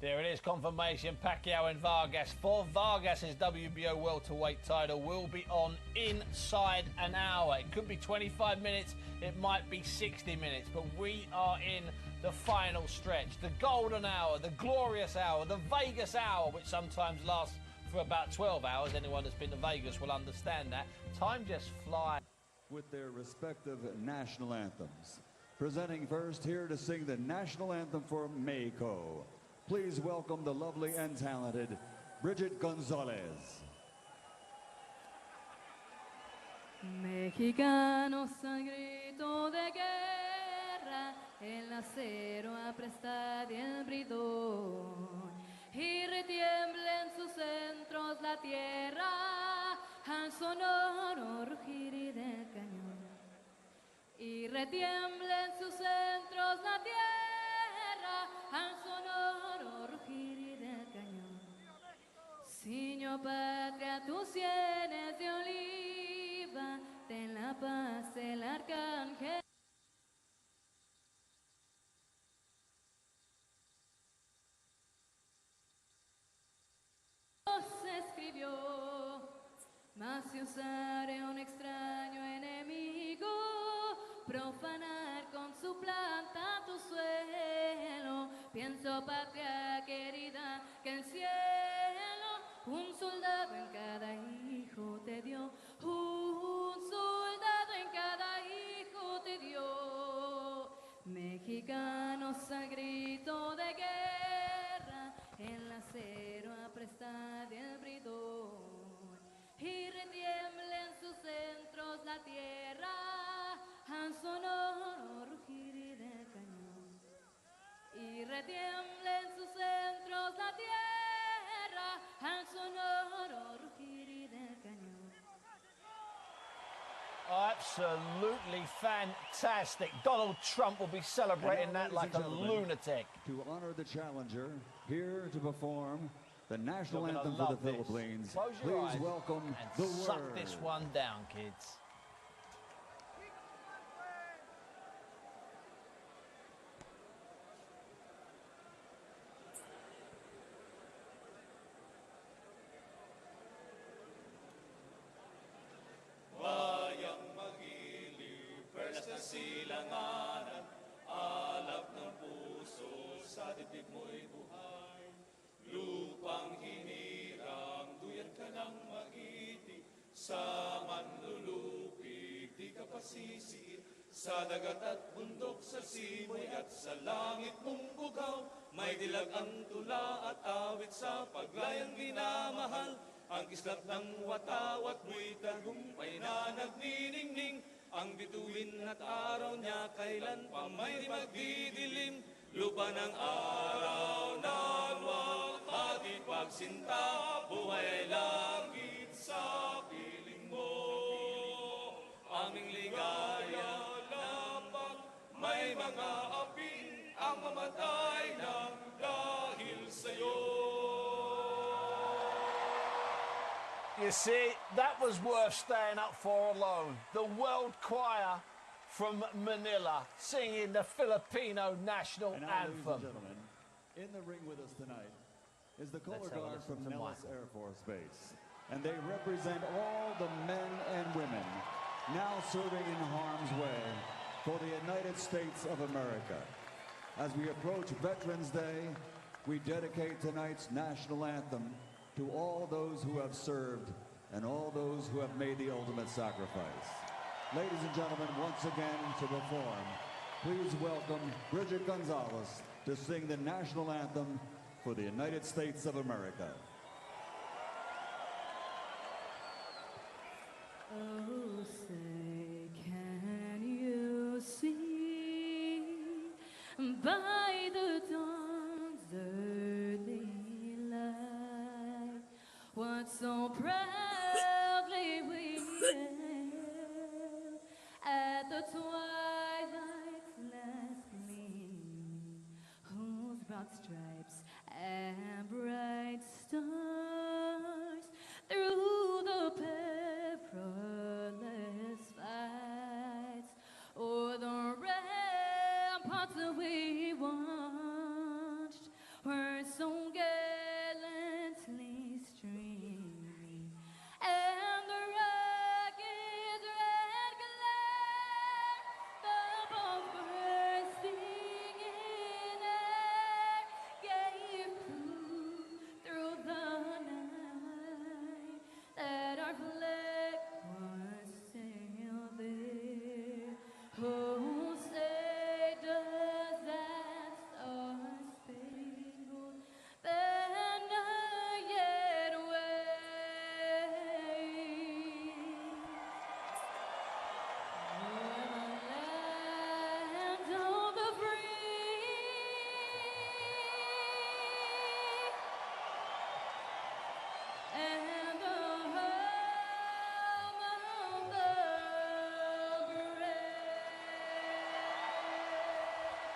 There it is, confirmation, Pacquiao and Vargas. For Vargas' WBO welterweight title will be on inside an hour. It could be 25 minutes, it might be 60 minutes, but we are in the final stretch. The golden hour, the glorious hour, the Vegas hour, which sometimes lasts for about 12 hours. Anyone that's been to Vegas will understand that. Time just flies. With their respective national anthems. Presenting first, here to sing the national anthem for Mexico. Please welcome the lovely and talented Bridget Gonzalez. Mexicanos al grito de guerra, el acero apresta y el bridón, y retiembla en sus centros la tierra al sonoro rugir del cañón. Y retiembla en sus centros la tierra al sonoro rugir del cañón. Siño patria, tus sienes de oliva, ten la paz el arcángel. Se escribió, mas si usare un extraño enemigo, profanar con su planta tu suelo. Pienso, patria querida, que el cielo un soldado en cada hijo te dio, un soldado en cada hijo te dio. Mexicanos al grito de guerra, el acero apresta y el bridón, y retiembla en sus centros la tierra al sonoro rugir del cañón. Y retiembla en sus centros la tierra al sonoro rugir del cañón. Absolutely fantastic. Donald Trump will be celebrating that like a lunatic. To honor the challenger, here to perform the national anthem for the Philippines, please welcome the Word. Suck this one down, kids. Silanganan, alap ng puso, sa dibdib mo'y buhay. Lupang hinirang, duyan ka ng mag-itig, sa manlulupig, di ka pasisiid. Sa dagat at bundok, sa simoy at sa langit mong bugaw, may dilag ang tula at awit sa paglayang minamahal. Ang kislap ng watawat mo'y tagumpay na nagniningning. Ang bituin at araw niya kailan pa may magdidilim. Lupa ng araw na wakati pagsinta, buhay langit sa piling mo. Aming ligaya lamang, may mga apin ang mamatay ng dahil sa'yo. You see, that was worth staying up for alone. The World Choir from Manila singing the Filipino national anthem. Ladies and gentlemen, in the ring with us tonight is the color guard from Nellis Air Force Base. And they represent all the men and women now serving in harm's way for the United States of America. As we approach Veterans Day, we dedicate tonight's national anthem to all those who have served and all those who have made the ultimate sacrifice. Ladies and gentlemen, once again to perform, please welcome Bridget Gonzalez to sing the national anthem for the United States of America. Oh, say, can you see by the dawn's early light what so proudly we hailed at the twilight's last gleam, whose broad stripes and bright stars through the perilous fights o'er the ramparts we watched were so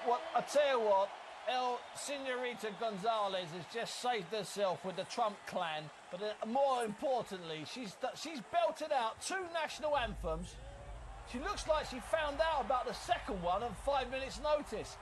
What I tell you what, El Senorita Gonzalez has just saved herself with the Trump clan, but more importantly, she's belted out 2 national anthems. She looks like she found out about the second one on 5 minutes' notice.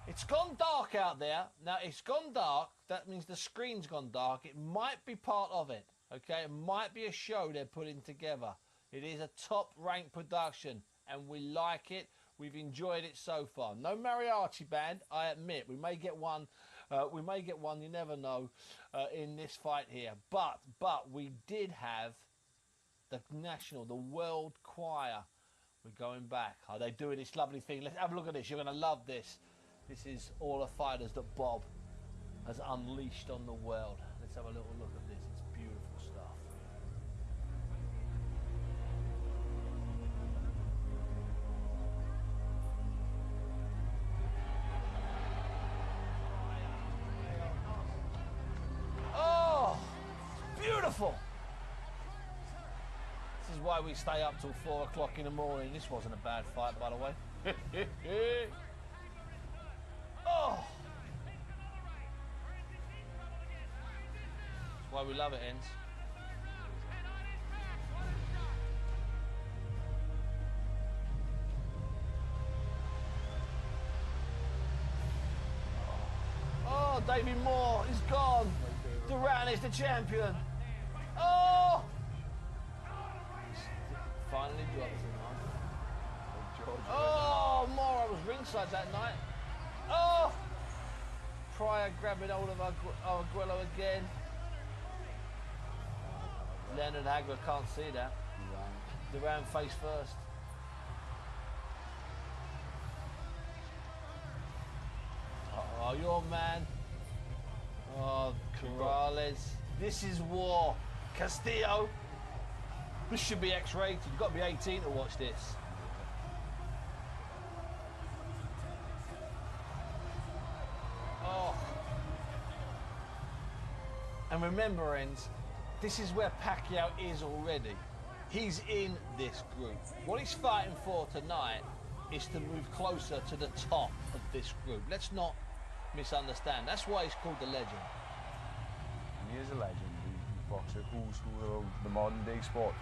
It's gone dark out there. Now, it's gone dark. That means the screen's gone dark. It might be part of it, okay? It might be a show they're putting together. It is a top-ranked production, and we like it. We've enjoyed it so far. No mariachi band, I admit. We may get one. You never know, in this fight here. But we did have the world choir. We're going back. Are they doing this lovely thing? Let's have a look at this. You're going to love this. This is all the fighters that Bob has unleashed on the world. Let's have a little look at this. It's beautiful stuff. Oh, beautiful. This is why we stay up till 4 o'clock in the morning. This wasn't a bad fight, by the way. Oh! That's why we love it, Ends. Oh, Davey Moore is gone. Duran is the champion. Oh! Finally dropped him, man. Oh, Moore, I was ringside that night. Oh! Pryor grabbing hold of Arguello again. Leonard Hagler can't see that. Duran face first. Oh, your man. Oh, Corrales. This is war. Castillo. This should be X-rated. You've got to be 18 to watch this. Oh. And remember, Ends, this is where Pacquiao is already. He's in this group. What he's fighting for tonight is to move closer to the top of this group. Let's not misunderstand. That's why he's called the legend. And he is a legend. He boxer who's who of the modern day sport.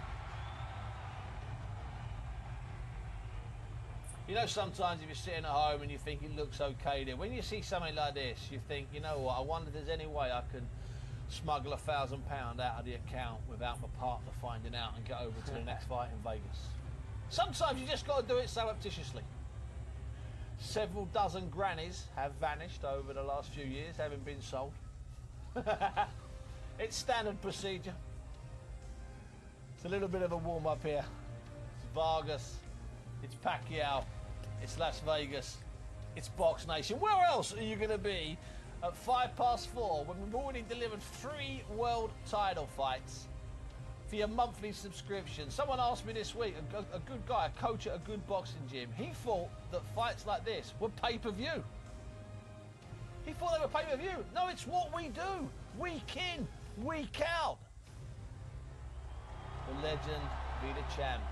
You know, sometimes if you're sitting at home and you think it looks okay there, when you see something like this, you think, you know what, I wonder if there's any way I can smuggle £1,000 out of the account without my partner finding out and get over to the next fight in Vegas. Sometimes you just got to do it surreptitiously. Several dozen grannies have vanished over the last few years, having been sold. It's standard procedure. It's a little bit of a warm-up here. It's Vargas, it's Pacquiao, it's Las Vegas, it's Box Nation. Where else are you going to be at 4:05 when we've already delivered 3 world title fights for your monthly subscription? Someone asked me this week, a good guy, a coach at a good boxing gym, he thought that fights like this were pay-per-view. He thought they were pay-per-view. No, it's what we do, week in, week out. The legend be the champ,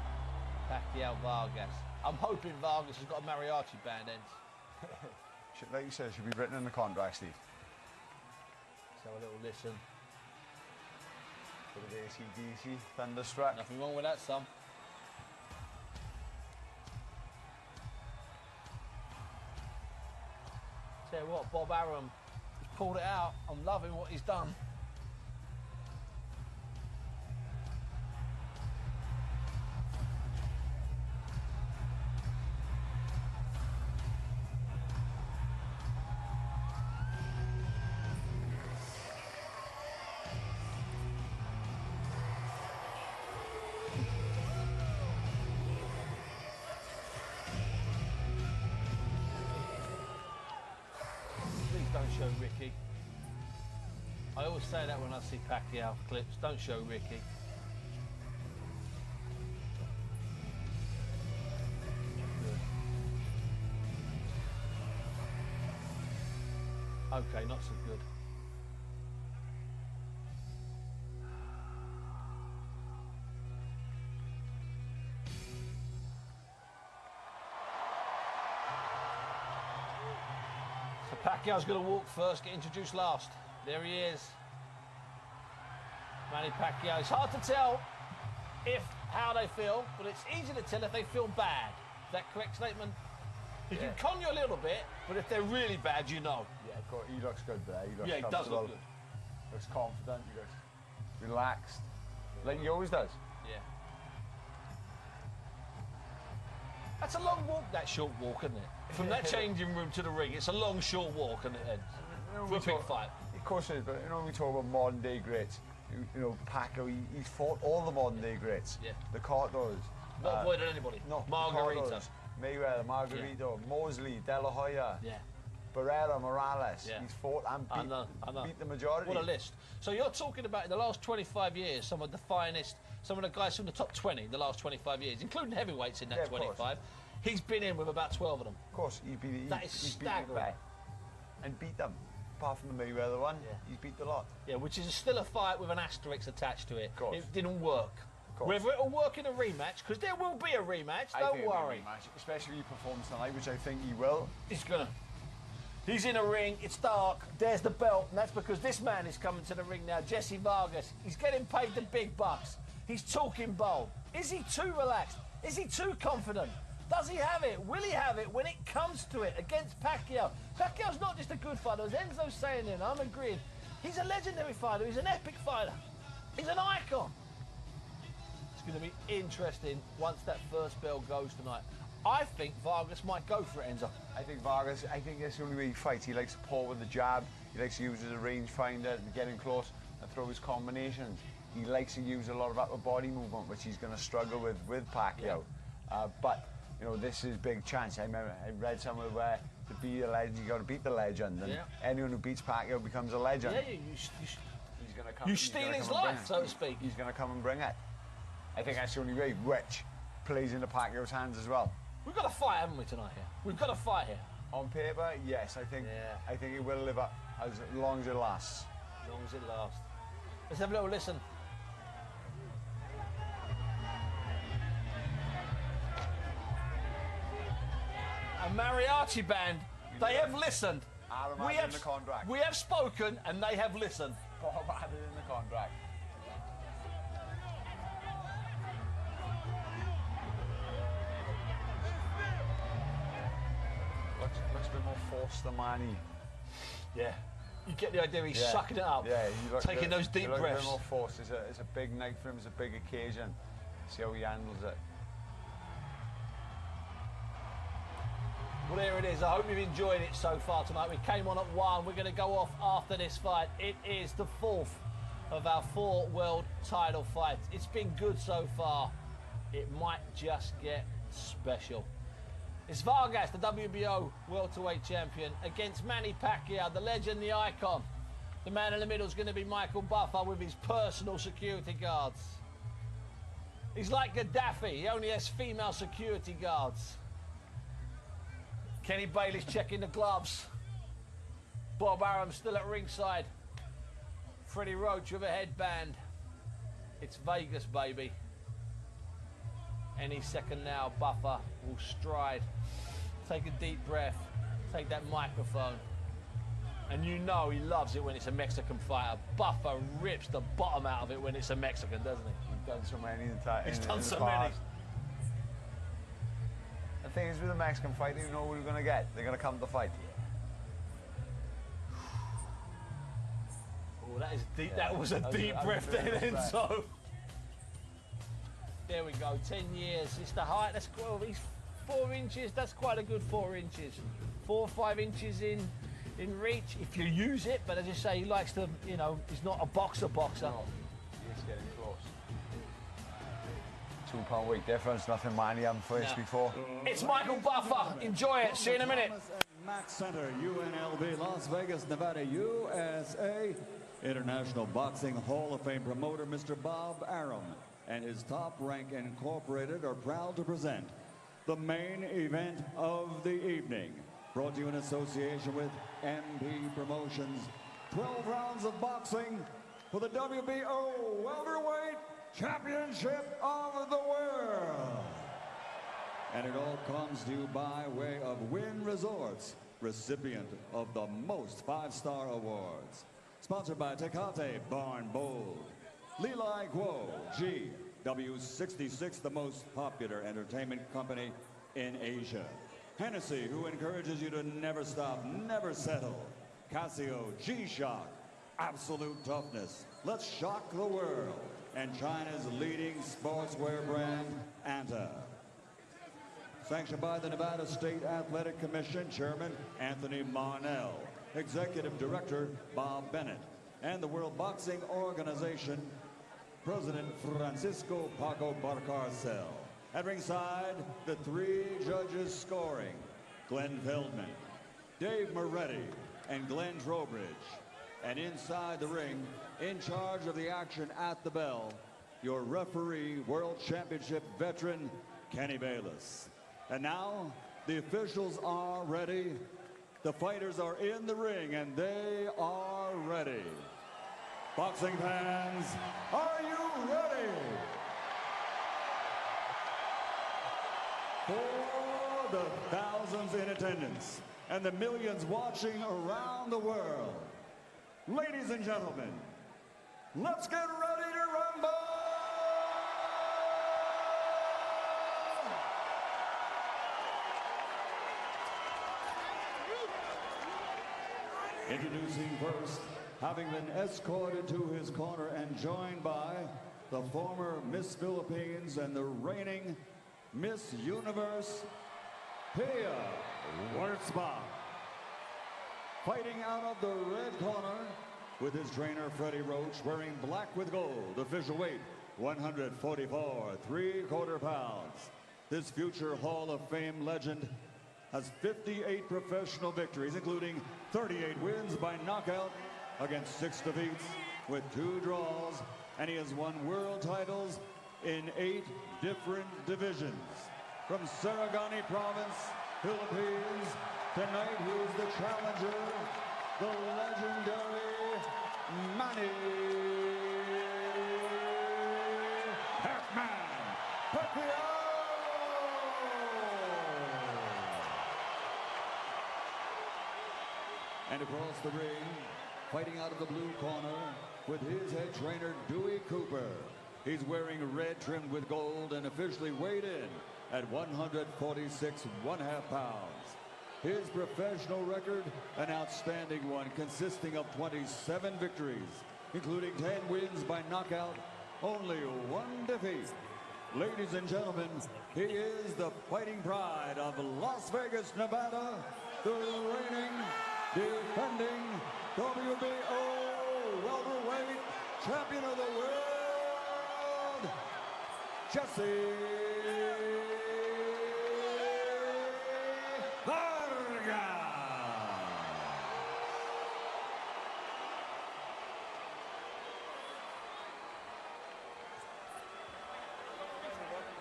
Pacquiao Vargas. I'm hoping Vargas has got a mariachi band, Ends. Like you said, should be written in the contract, Steve. Let's have a little listen. Bit of AC/DC, Thunderstruck. Nothing wrong with that, son. Tell you what, Bob Arum has pulled it out. I'm loving what he's done. Don't show Ricky. I always say that when I see Pacquiao clips. Don't show Ricky. Good. Okay, not so good. So Pacquiao's going to walk first, get introduced last. There he is. Manny Pacquiao. It's hard to tell how they feel, but it's easy to tell if they feel bad. Is that correct statement? He can con you a little bit, but if they're really bad, you know. Yeah, he looks good there. He looks he does look good. Looks confident, he looks relaxed, like he always does. Yeah. That's a long walk, that short walk, isn't it? From that changing room to the ring, it's a long, short walk, and for a big fight. Of course it is, but when we talk about modern day greats, Pacquiao, he's fought all the modern day greats. Yeah. The Cartos. Not avoided anybody. No. Margarita. Mayweather, Margarito, Mosley, De La Hoya. Yeah. Barrera, Morales. Yeah. He's fought and I know. beat the majority. What a list. So you're talking about in the last 25 years, some of the finest, some of the guys from the top 20 in the last 25 years, including heavyweights in that 25. He's been in with about 12 of them. Of course, he's beat staggering. And beat them. Apart from the Mayweather one, he's beat the lot. Yeah, which is still a fight with an asterisk attached to it. Of course. It didn't work. Whether it'll work in a rematch, because there will be a rematch, don't worry. Especially if he performs tonight, which I think he will. He's in a ring, it's dark, there's the belt, and that's because this man is coming to the ring now, Jessy Vargas. He's getting paid the big bucks. He's talking bold. Is he too relaxed? Is he too confident? Does he have it? Will he have it when it comes to it against Pacquiao? Pacquiao's not just a good fighter, as Enzo's saying, and I'm agreeing. He's a legendary fighter, he's an epic fighter. He's an icon. It's going to be interesting once that first bell goes tonight. I think Vargas might go for it, Enzo. I think that's the only way he fights. He likes to pull with the jab. He likes to use it as a rangefinder and get in close and throw his combinations. He likes to use a lot of upper body movement, which he's going to struggle with Pacquiao. But this is a big chance. I read somewhere where to be a legend, you got to beat the legend, and anyone who beats Pacquiao becomes a legend. Yeah, he's going to come. You steal his life, so to speak. He's going to come and bring it. I think that's the only way, which plays into Pacquiao's hands as well. We've got a fight, haven't we, tonight here? We've got a fight here. On paper, yes, I think it will live up as long as it lasts. As long as it lasts. Let's have a little listen. A mariachi band, they have listened. We have spoken and they have listened. Bob added in the contract. Looks a bit more forced than Manny. Yeah. You get the idea, he's sucking it up. Yeah, taking those deep breaths. A bit more forced. It's a big night for him, it's a big occasion. See how he handles it. Well, there it is. I hope you've enjoyed it so far tonight. We came on at 1. We're going to go off after this fight. It is the 4th of our 4 world title fights. It's been good so far. It might just get special. It's Vargas, the WBO welterweight champion, against Manny Pacquiao, the legend, the icon. The man in the middle is going to be Michael Buffer with his personal security guards. He's like Gaddafi. He only has female security guards. Kenny Bailey's checking the gloves. Bob Arum still at ringside. Freddie Roach with a headband. It's Vegas, baby. Any second now, Buffer will stride. Take a deep breath. Take that microphone. And you know he loves it when it's a Mexican fighter. Buffer rips the bottom out of it when it's a Mexican, doesn't he? He's done so many in the past. He's done so many. The thing is, with a Mexican fight, you know what you're going to get. They're going to come to fight. Oh, that is deep. Yeah. That was a deep breath there, Enzo. There we go. 10 years. It's the height. That's 12. He's 4 inches. That's quite a good 4 inches. 4 or 5 inches in reach if you use it. But as you say, he likes to. He's not a boxer. No, he's getting close. 2 pound weight difference, nothing Manny hadn't faced before. It's Michael Buffer. Enjoy it. See you in a minute. Max Center, UNLV, Las Vegas, Nevada, USA. International Boxing Hall of Fame promoter Mr. Bob Arum and his Top Rank Incorporated are proud to present the main event of the evening. Brought to you in association with MP Promotions. 12 rounds of boxing for the WBO Welterweight Championship of the World. And it all comes to you by way of Wynn Resorts, recipient of the most 5-star awards. Sponsored by Tecate Barn Bold. Lilai Guo, GW66, the most popular entertainment company in Asia. Hennessy, who encourages you to never stop, never settle. Casio, G-Shock, absolute toughness. Let's shock the world. And China's leading sportswear brand, Anta. Sanctioned by the Nevada State Athletic Commission, Chairman Anthony Marnell, Executive Director Bob Bennett, and the World Boxing Organization, President Francisco Paco Barcarcel. At ringside, the 3 judges scoring, Glenn Feldman, Dave Moretti, and Glenn Trowbridge. And inside the ring, in charge of the action at the bell, your referee, World Championship veteran, Kenny Bayless. And now, the officials are ready. The fighters are in the ring, and they are ready. Boxing fans, are you ready? For the thousands in attendance and the millions watching around the world, ladies and gentlemen, let's get ready to rumble! Introducing first, having been escorted to his corner and joined by the former Miss Philippines and the reigning Miss Universe, Pia Wurtzbach. Fighting out of the red corner with his trainer Freddie Roach, wearing black with gold, official weight 144 3/4 pounds. This future Hall of Fame legend has 58 professional victories, including 38 wins by knockout against 6 defeats with 2 draws, and he has won world titles in 8 different divisions. From Sarangani Province, Philippines, tonight he's the challenger, the legendary Manny Pacquiao! And across the ring, fighting out of the blue corner with his head trainer, Dewey Cooper. He's wearing red trimmed with gold and officially weighed in at 146 1/2 pounds. His professional record, an outstanding one, consisting of 27 victories, including 10 wins by knockout, only 1 defeat. Ladies and gentlemen, he is the fighting pride of Las Vegas, Nevada, the reigning, defending WBO welterweight champion of the world, Jessy Vargas.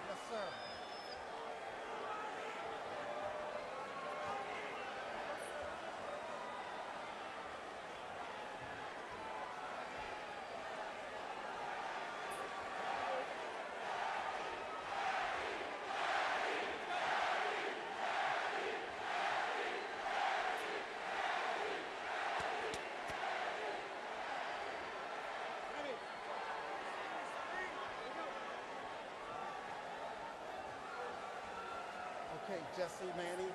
Yes, sir. Okay, Jessy, Manny.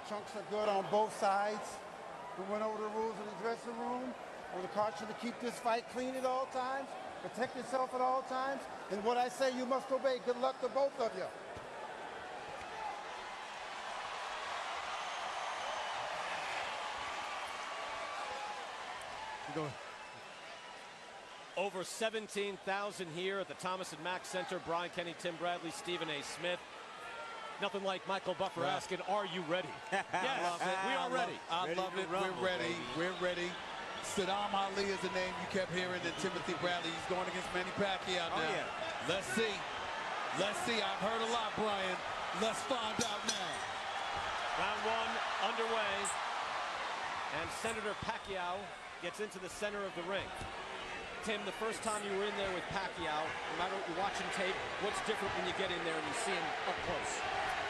Chunks are good on both sides. We went over the rules in the dressing room. On the caution to keep this fight clean at all times, protect yourself at all times, and what I say you must obey. Good luck to both of you. Go ahead. Over 17,000 here at the Thomas & Mack Center. Brian Kenny, Tim Bradley, Stephen A. Smith. Nothing like Michael Buffer asking, are you ready? Yes, we are ready. I love it. We're ready. We're ready. Saddam Ali is the name you kept hearing, and Timothy Bradley. He's going against Manny Pacquiao now. Oh, yeah. Let's see. Let's see. I've heard a lot, Brian. Let's find out now. Round 1 underway. And Senator Pacquiao gets into the center of the ring. Tim, the first time you were in there with Pacquiao, no matter what you're watching tape, what's different when you get in there and you see him up close?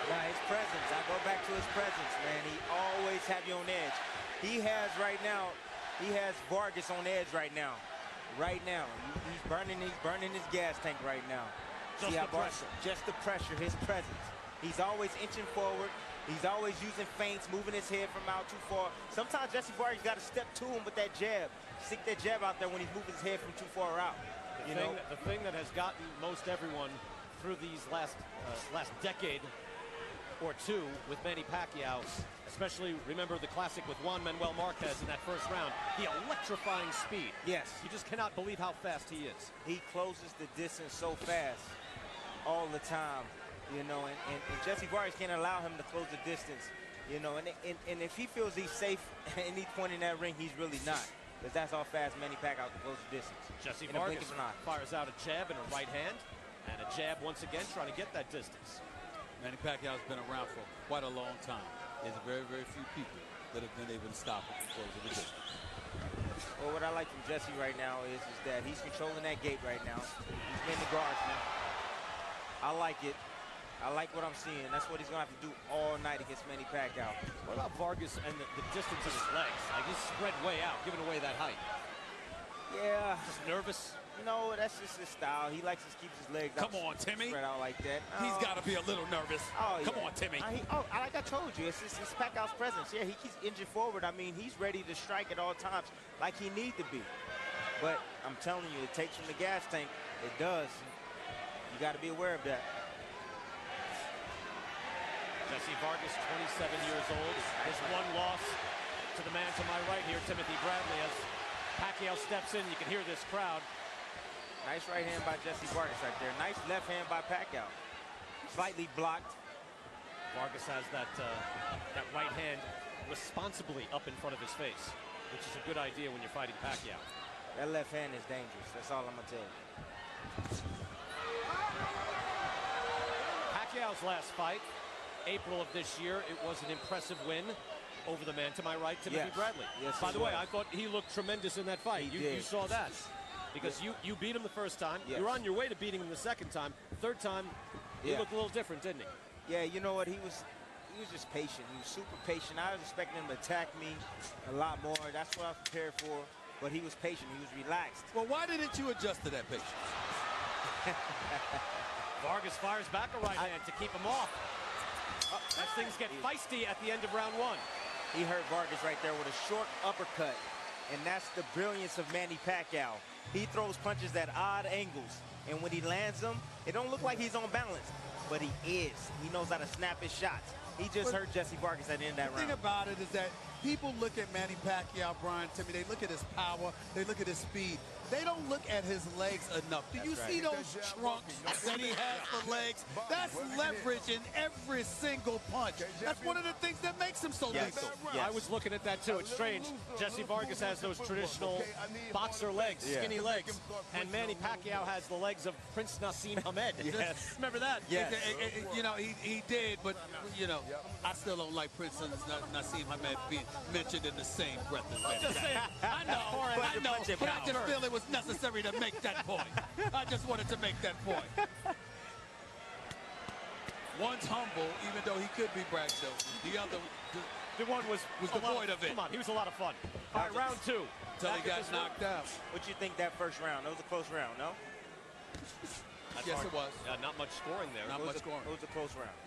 Nah, his presence. I go back to his presence, man. He always have you on edge. He has right now, he has Vargas on edge right now. Right now. He's burning his gas tank right now. Just the pressure. Just the pressure, his presence. He's always inching forward. He's always using feints, moving his head from out too far. Sometimes Jessy Vargas got to step to him with that jab. Stick that jab out there when he's moving his head from too far out. The thing that has gotten most everyone through these last decade or two with Manny Pacquiao, especially remember the classic with Juan Manuel Marquez in that first round, the electrifying speed. Yes. You just cannot believe how fast he is. He closes the distance so fast all the time, you know, and Jessy Vargas can't allow him to close the distance, you know, and if he feels he's safe at any point in that ring, he's really not, because that's how fast Manny Pacquiao can close the distance. Jessy Vargas fires out a jab and a right hand, and a jab once again trying to get that distance. Manny Pacquiao's been around for quite a long time. There's very, very few people that have been able to stop him from closing the distance. Well, what I like from Jessy right now is that he's controlling that gate right now. He's in the guardsman. I like it. I like what I'm seeing. That's what he's going to have to do all night against Manny Pacquiao. What about Vargas and the distance of his legs? Like, he's spread way out, giving away that height. Yeah. Just nervous? No, that's just his style. He likes to keep his legs Come on, Timmy. spread out like that. He's got to be a little nervous. Oh, Come yeah. on, Timmy. Like I told you, it's Pacquiao's presence. Yeah, he keeps inching forward. I mean, he's ready to strike at all times like he need to be. But I'm telling you, it takes from the gas tank. It does. You got to be aware of that. Jessy Vargas, 27 years old. His one loss to the man to my right here, Timothy Bradley. As Pacquiao steps in, you can hear this crowd. Nice right hand by Jessy Vargas right there. Nice left hand by Pacquiao. Slightly blocked. Vargas has that right hand responsibly up in front of his face, which is a good idea when you're fighting Pacquiao. That left hand is dangerous. That's all I'm going to tell you. Pacquiao's last fight, April of this year, it was an impressive win over the man to my right, Timothy Bradley. Yes, by the way, I thought he looked tremendous in that fight. You saw that. Because you beat him the first time. Yes. You're on your way to beating him the second time. Third time, he looked a little different, didn't he? Yeah, you know what? He was just patient. He was super patient. I was expecting him to attack me a lot more. That's what I was prepared for. But he was patient. He was relaxed. Well, why didn't you adjust to that patience? Vargas fires back a right hand to keep him off. As things get feisty at the end of round one. He hurt Vargas right there with a short uppercut. And that's the brilliance of Manny Pacquiao. He throws punches at odd angles. And when he lands them, it don't look like he's on balance. But he is. He knows how to snap his shots. He just hurt Jessy Vargas at the end of that round. The thing about it is that people look at Manny Pacquiao, Brian, Timmy, they look at his power, they look at his speed. They don't look at his legs enough. Do you see those trunks that he has for legs? That's leverage in every single punch. That's one of the things that makes him so lethal. I was looking at that too. It's strange. Jessy Vargas has those traditional boxer legs, skinny legs. And Manny Pacquiao has the legs of Prince Nassim Hamed. Yes. Remember that? Yes. You know, he did, but, you know, I still don't like Prince Nassim Hamed being mentioned in the same breath as Manny. Just saying, I know, but I just feel it was necessary to make that point. I just wanted to make that point. One's humble, even though he could be braggadocious. The other, the one was devoid of it. Come on, he was a lot of fun. All right, round two. Until he got knocked out. What you think that first round? That was a close round, no? Yes, it was. Not much scoring there. Not much scoring. It was a close round.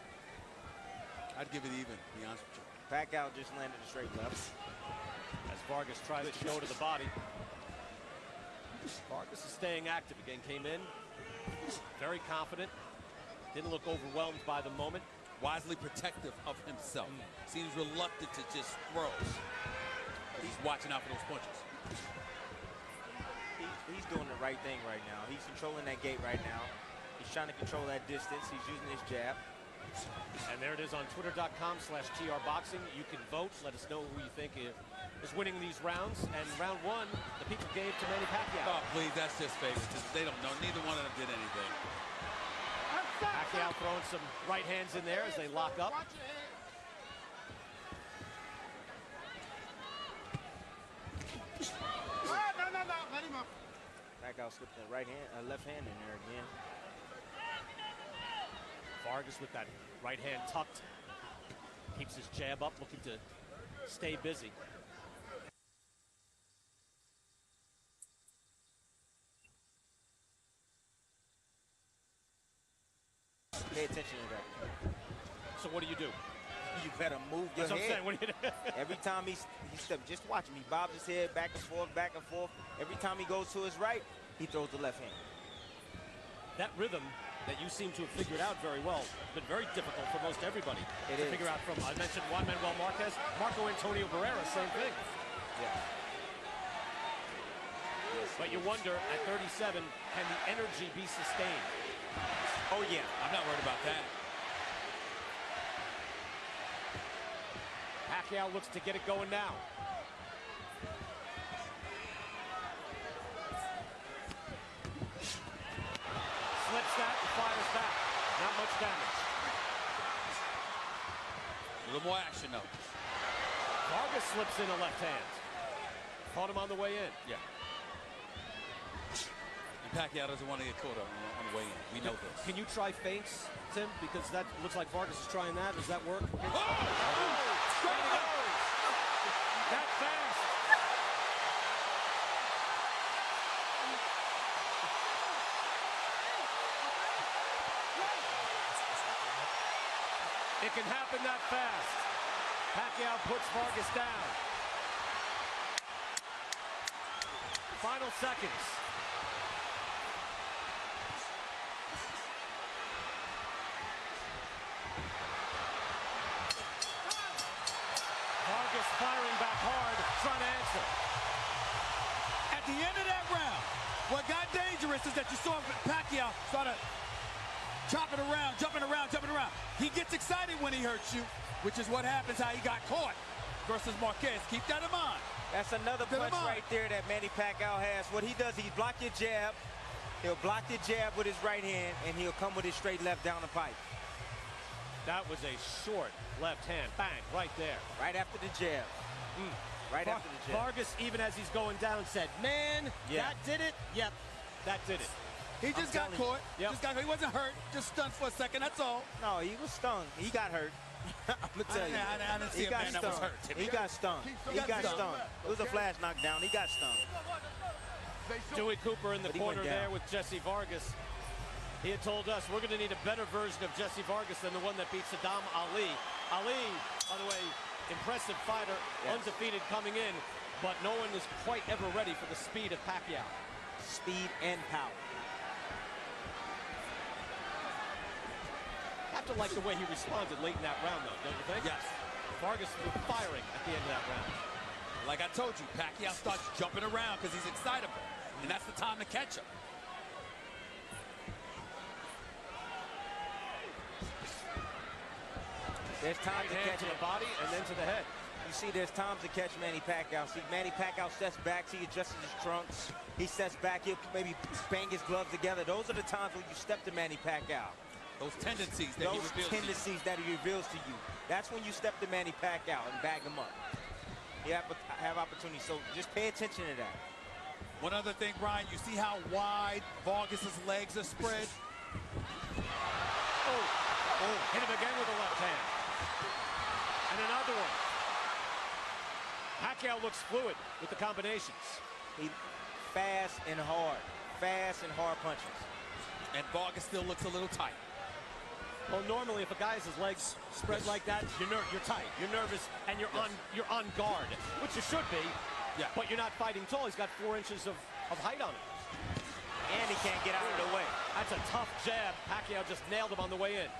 I'd give it even, to be honest with you. Pacquiao just landed a straight left. As Vargas tries to go to the body. Vargas is staying active again. Came in very confident. Didn't look overwhelmed by the moment. Wisely protective of himself. Seems reluctant to just throw. He's watching out for those punches. He's doing the right thing right now. He's controlling that gate right now. He's trying to control that distance. He's using his jab. And there it is on twitter.com/trboxing. You can vote. Let us know who you think is winning these rounds. And round one, the people gave to Manny Pacquiao. Oh, please, that's just favoritism. They don't know. Neither one of them did anything. Pacquiao throwing some right hands in there as they lock up. Pacquiao slipped the left hand in there again. Vargas with that right hand tucked. Keeps his jab up, looking to stay busy. Pay attention to that. So what do? You better move your That's head. what I'm saying. What do you do? Every time he steps, just watch him. He bobs his head back and forth, back and forth. Every time he goes to his right, he throws the left hand. That rhythm that you seem to have figured out very well, been very difficult for most everybybody to figure out from, I mentioned Juan Manuel Marquez, Marco Antonio Barrera, same thing. Yeah. But you wonder, at 37, can the energy be sustained? Oh, yeah. I'm not worried about that. Pacquiao looks to get it going now. Slips that and fires back. Not much damage. A little more action, though. Vargas slips in a left hand. Caught him on the way in. Yeah. And Pacquiao doesn't want to get caught on the way in. We know this. Can you try feints, Tim? Because that looks like Vargas is trying that. Does that work? Straight up. That fast. It can happen that fast. Pacquiao puts Vargas down. Final seconds. Vargas firing back hard, trying to answer. At the end of that round, what got dangerous is that you saw Pacquiao sort of chopping around, jumping around, jumping around. He gets excited when he hurts you, which is what happens how he got caught versus Marquez. Keep that in mind. That's another punch right there that Manny Pacquiao has. What he does, he block your jab. He'll block your jab with his right hand, and he'll come with his straight left down the pipe. That was a short left hand. Bang, right there. Right after the jab. Right after the jab. Vargas, even as he's going down, said, man, that did it? Yep, that did it. He just got caught. Yep. Just got caught. He wasn't hurt. Just stunned for a second. That's all. No, he was stung. He got hurt. I'm going to tell you. I didn't see a man that was hurt. He got stung. He got stung. It was a flash knockdown. He got stung. Dewey Cooper in the corner there with Jessy Vargas. He had told us we're going to need a better version of Jessy Vargas than the one that beat Saddam Ali. Ali, by the way, impressive fighter, undefeated coming in, but no one is quite ever ready for the speed of Pacquiao. Speed and power. Have to like the way he responded late in that round, though, don't you think? Yes. Vargas was firing at the end of that round. Like I told you, Pacquiao starts jumping around because he's excitable, and that's the time to catch him. There's time to catch to the body and then to the head. You see, there's times to catch Manny Pacquiao. See, Manny Pacquiao steps back, he adjusts his trunks. He steps back, he'll maybe bang his gloves together. Those are the times when you step to Manny Pacquiao. Those tendencies that he reveals that he reveals to you. That's when you step to Manny Pacquiao and bag him up. You have opportunity, so just pay attention to that. One other thing, Brian, you see how wide Vargas's legs are spread? Hit him again with the left hand. And another one. Pacquiao looks fluid with the combinations. He fast and hard punches. And Vargas still looks a little tight. Well, normally if a guy has his legs spread like that, you're tight, you're nervous, and you're on guard, which you should be. Yeah. But you're not fighting tall. He's got 4 inches of height on him. And he can't get out of the way. That's a tough jab. Pacquiao just nailed him on the way in.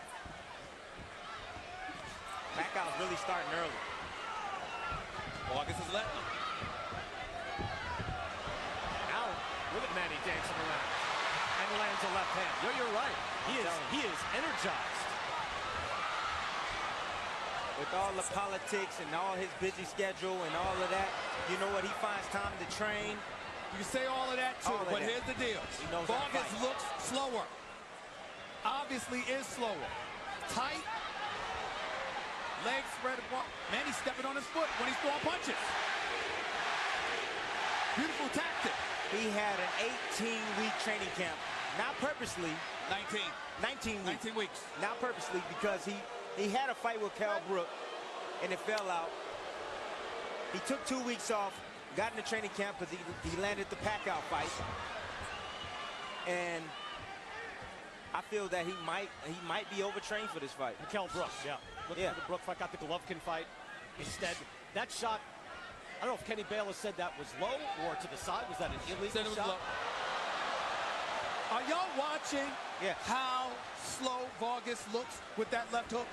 Pacquiao's really starting early. Vargas is letting him. Now, look at Manny dancing around. And lands a left hand. You're right. He is energized. With all the politics and all his busy schedule and all of that, you know what? He finds time to train. You say all of that too, but here's the deal. Vargas looks slower. Obviously is slower. Tight. Legs spread. Manny's stepping on his foot when he's throwing punches. Beautiful tactic. He had an 18-week training camp. Not purposely. 19. 19 weeks. 19 weeks. Not purposely, because he had a fight with Cal Brook, and it fell out. He took 2 weeks off, got in the training camp because he landed the Pacquiao fight. And I feel that he might be overtrained for this fight. Cal Brook, yeah. Looking for the Brook fight, got the Golovkin fight. Instead, that shot, I don't know if Kenny Bayless said that was low or to the side. Was that an illegal shot? Low. Are y'all watching how slow Vargas looks with that left hook?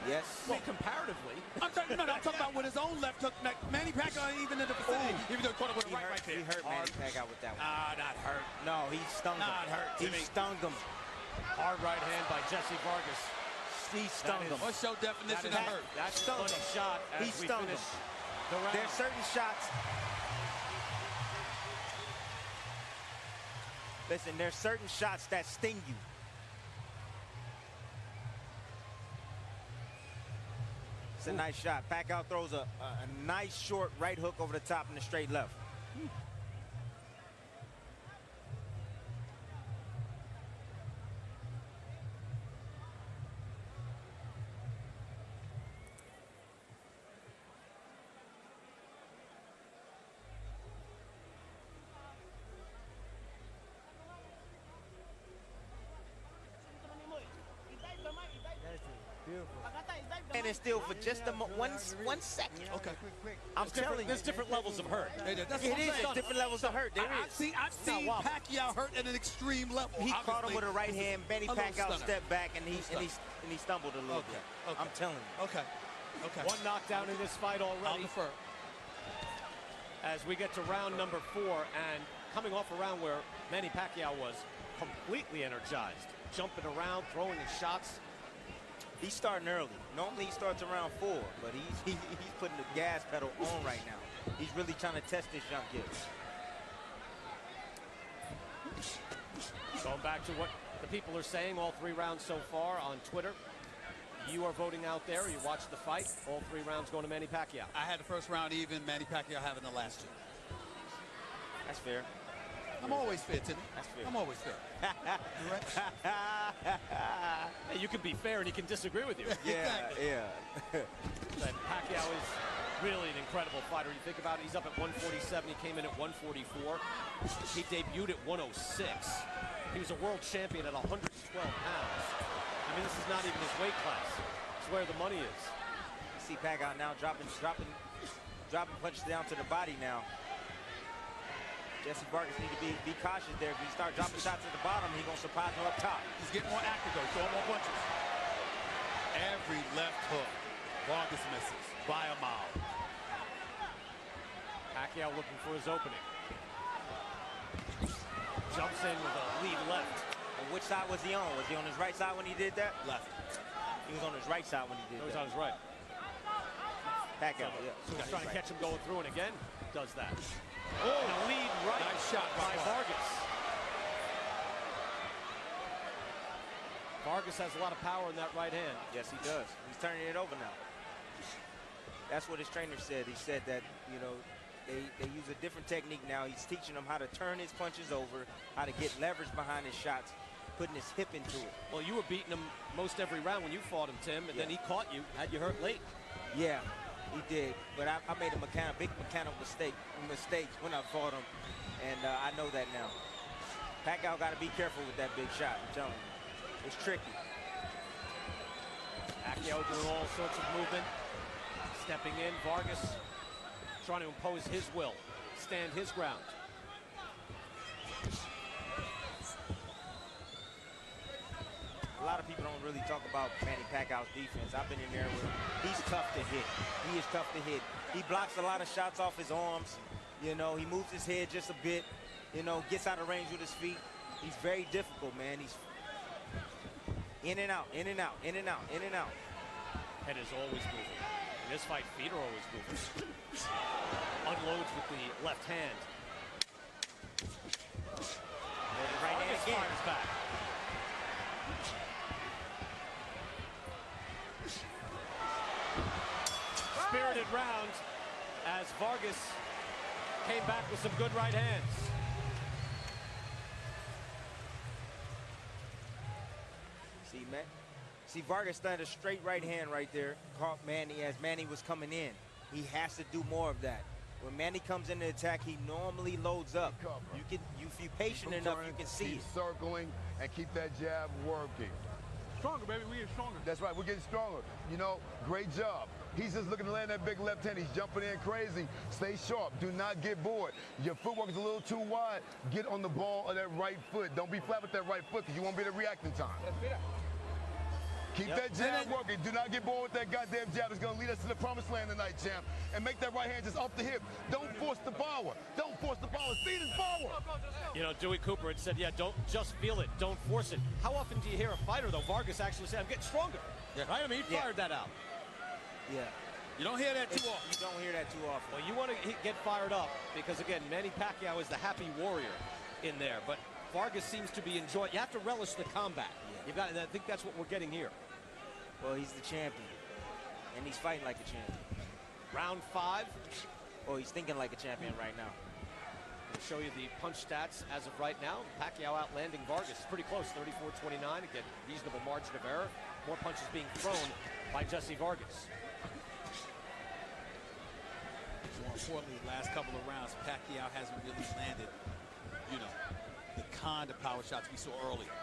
Yes. Well, comparatively. I'm talking about with his own left hook. Manny Pacquiao ain't even in the vicinity. Even though he caught it with a right there. He hurt Manny Pacquiao with that one. Not hurt. No, he stung him. Not hurt. He stung him. Hard right hand by Jessy Vargas. He stung him. What's your definition of hurt? That's a funny shot as He stung him. The round. There's certain shots. Listen, there's certain shots that sting you. It's a nice shot. Pacquiao throws a nice short right hook over the top and a straight left. And it's still for just one second. Okay. I'm telling you. There's different levels of hurt. It is. There's different levels of hurt. There I've is. seen Pacquiao hurt at an extreme level. He caught him with a right hand. Manny Pacquiao stunner. stepped back and he stumbled a little bit. Okay. I'm telling you. Okay. One knockdown in this fight I'll already. defer. As we get to round number 4, and coming off a round where Manny Pacquiao was completely energized, jumping around, throwing his shots. He's starting early. Normally he starts around 4, but he's putting the gas pedal on right now. He's really trying to test this young kid. Going back to what the people are saying, all 3 rounds so far on Twitter. You are voting out there. You watched the fight. All 3 rounds going to Manny Pacquiao. I had the first round even. Manny Pacquiao having the last 2. That's fair. I'm always fair, Timmy. That's fair. I'm always fair. Hey, you can be fair and he can disagree with you. Yeah, yeah. But Pacquiao is really an incredible fighter. You think about it, he's up at 147. He came in at 144. He debuted at 106. He was a world champion at 112 pounds. I mean, this is not even his weight class. It's where the money is. You see Pacquiao now dropping punches down to the body now. Jessy Vargas need to be cautious there. If he start dropping shots at the bottom, he's going to surprise him up top. He's getting more active, though. Throwing more punches. Every left hook, Vargas misses by a mile. Pacquiao looking for his opening. Jumps in with a lead left. And which side was he on? Was he on his right side when he did that? Left. He was on his right side when he did that. He was on his right. Pacquiao, yeah. So he's trying to catch him going through, and again, does that. Oh, and a lead right nice shot by Vargas. Vargas has a lot of power in that right hand. Yes, he does. He's turning it over now. That's what his trainer said. He said that, you know, they use a different technique now. He's teaching him how to turn his punches over, how to get leverage behind his shots, putting his hip into it. Well, you were beating him most every round when you fought him, Tim, and then he caught you, had you hurt late. Yeah, he did. But I made a big mechanical mistake when I fought him, and I know that now. Pacquiao got to be careful with that big shot, I'm telling you. It's tricky. Pacquiao doing all sorts of movement, stepping in. Vargas trying to impose his will, stand his ground. A lot of people don't really talk about Manny Pacquiao's defense. I've been in there where he's tough to hit. He is tough to hit. He blocks a lot of shots off his arms. You know, he moves his head just a bit. You know, gets out of range with his feet. He's very difficult, man. He's in and out, in and out, in and out, in and out. Head is always moving. In this fight, feet are always moving. Unloads with the left hand. Right hand again. Fires back. Spirited round as Vargas came back with some good right hands. See, Vargas started a straight right hand right there, caught Manny as Manny was coming in. He has to do more of that. When Manny comes in the attack, he normally loads up. If you're patient enough, you can see it. Circling and keep that jab working. Stronger, baby. We get stronger. That's right. We're getting stronger. You know, great job. He's just looking to land that big left hand. He's jumping in crazy. Stay sharp. Do not get bored. Your footwork is a little too wide. Get on the ball of that right foot. Don't be flat with that right foot because you won't be able to react in time. Keep that jab working. Do not get bored with that goddamn jab. It's going to lead us to the promised land tonight, champ. And make that right hand just off the hip. Don't force the power. Don't force the power. Speed is power. You know, Dewey Cooper had said, yeah, don't just feel it. Don't force it. How often do you hear a fighter, though, Vargas actually say, I'm getting stronger? Yeah. Right? I mean, he fired that out. Yeah. You don't hear that too often. You don't hear that too often. Well, you want to get fired up because, again, Manny Pacquiao is the happy warrior in there. But Vargas seems to be enjoying. You have to relish the combat. Yeah. You've got, and I think that's what we're getting here. Well, he's the champion, and he's fighting like a champion. Round 5. Oh, he's thinking like a champion right now. I'll show you the punch stats as of right now. Pacquiao outlanding Vargas. It's pretty close, 34-29. Again, reasonable margin of error. More punches being thrown by Jessy Vargas. More importantly, the last couple of rounds, Pacquiao hasn't really landed, you know, the kind of power shots we saw earlier.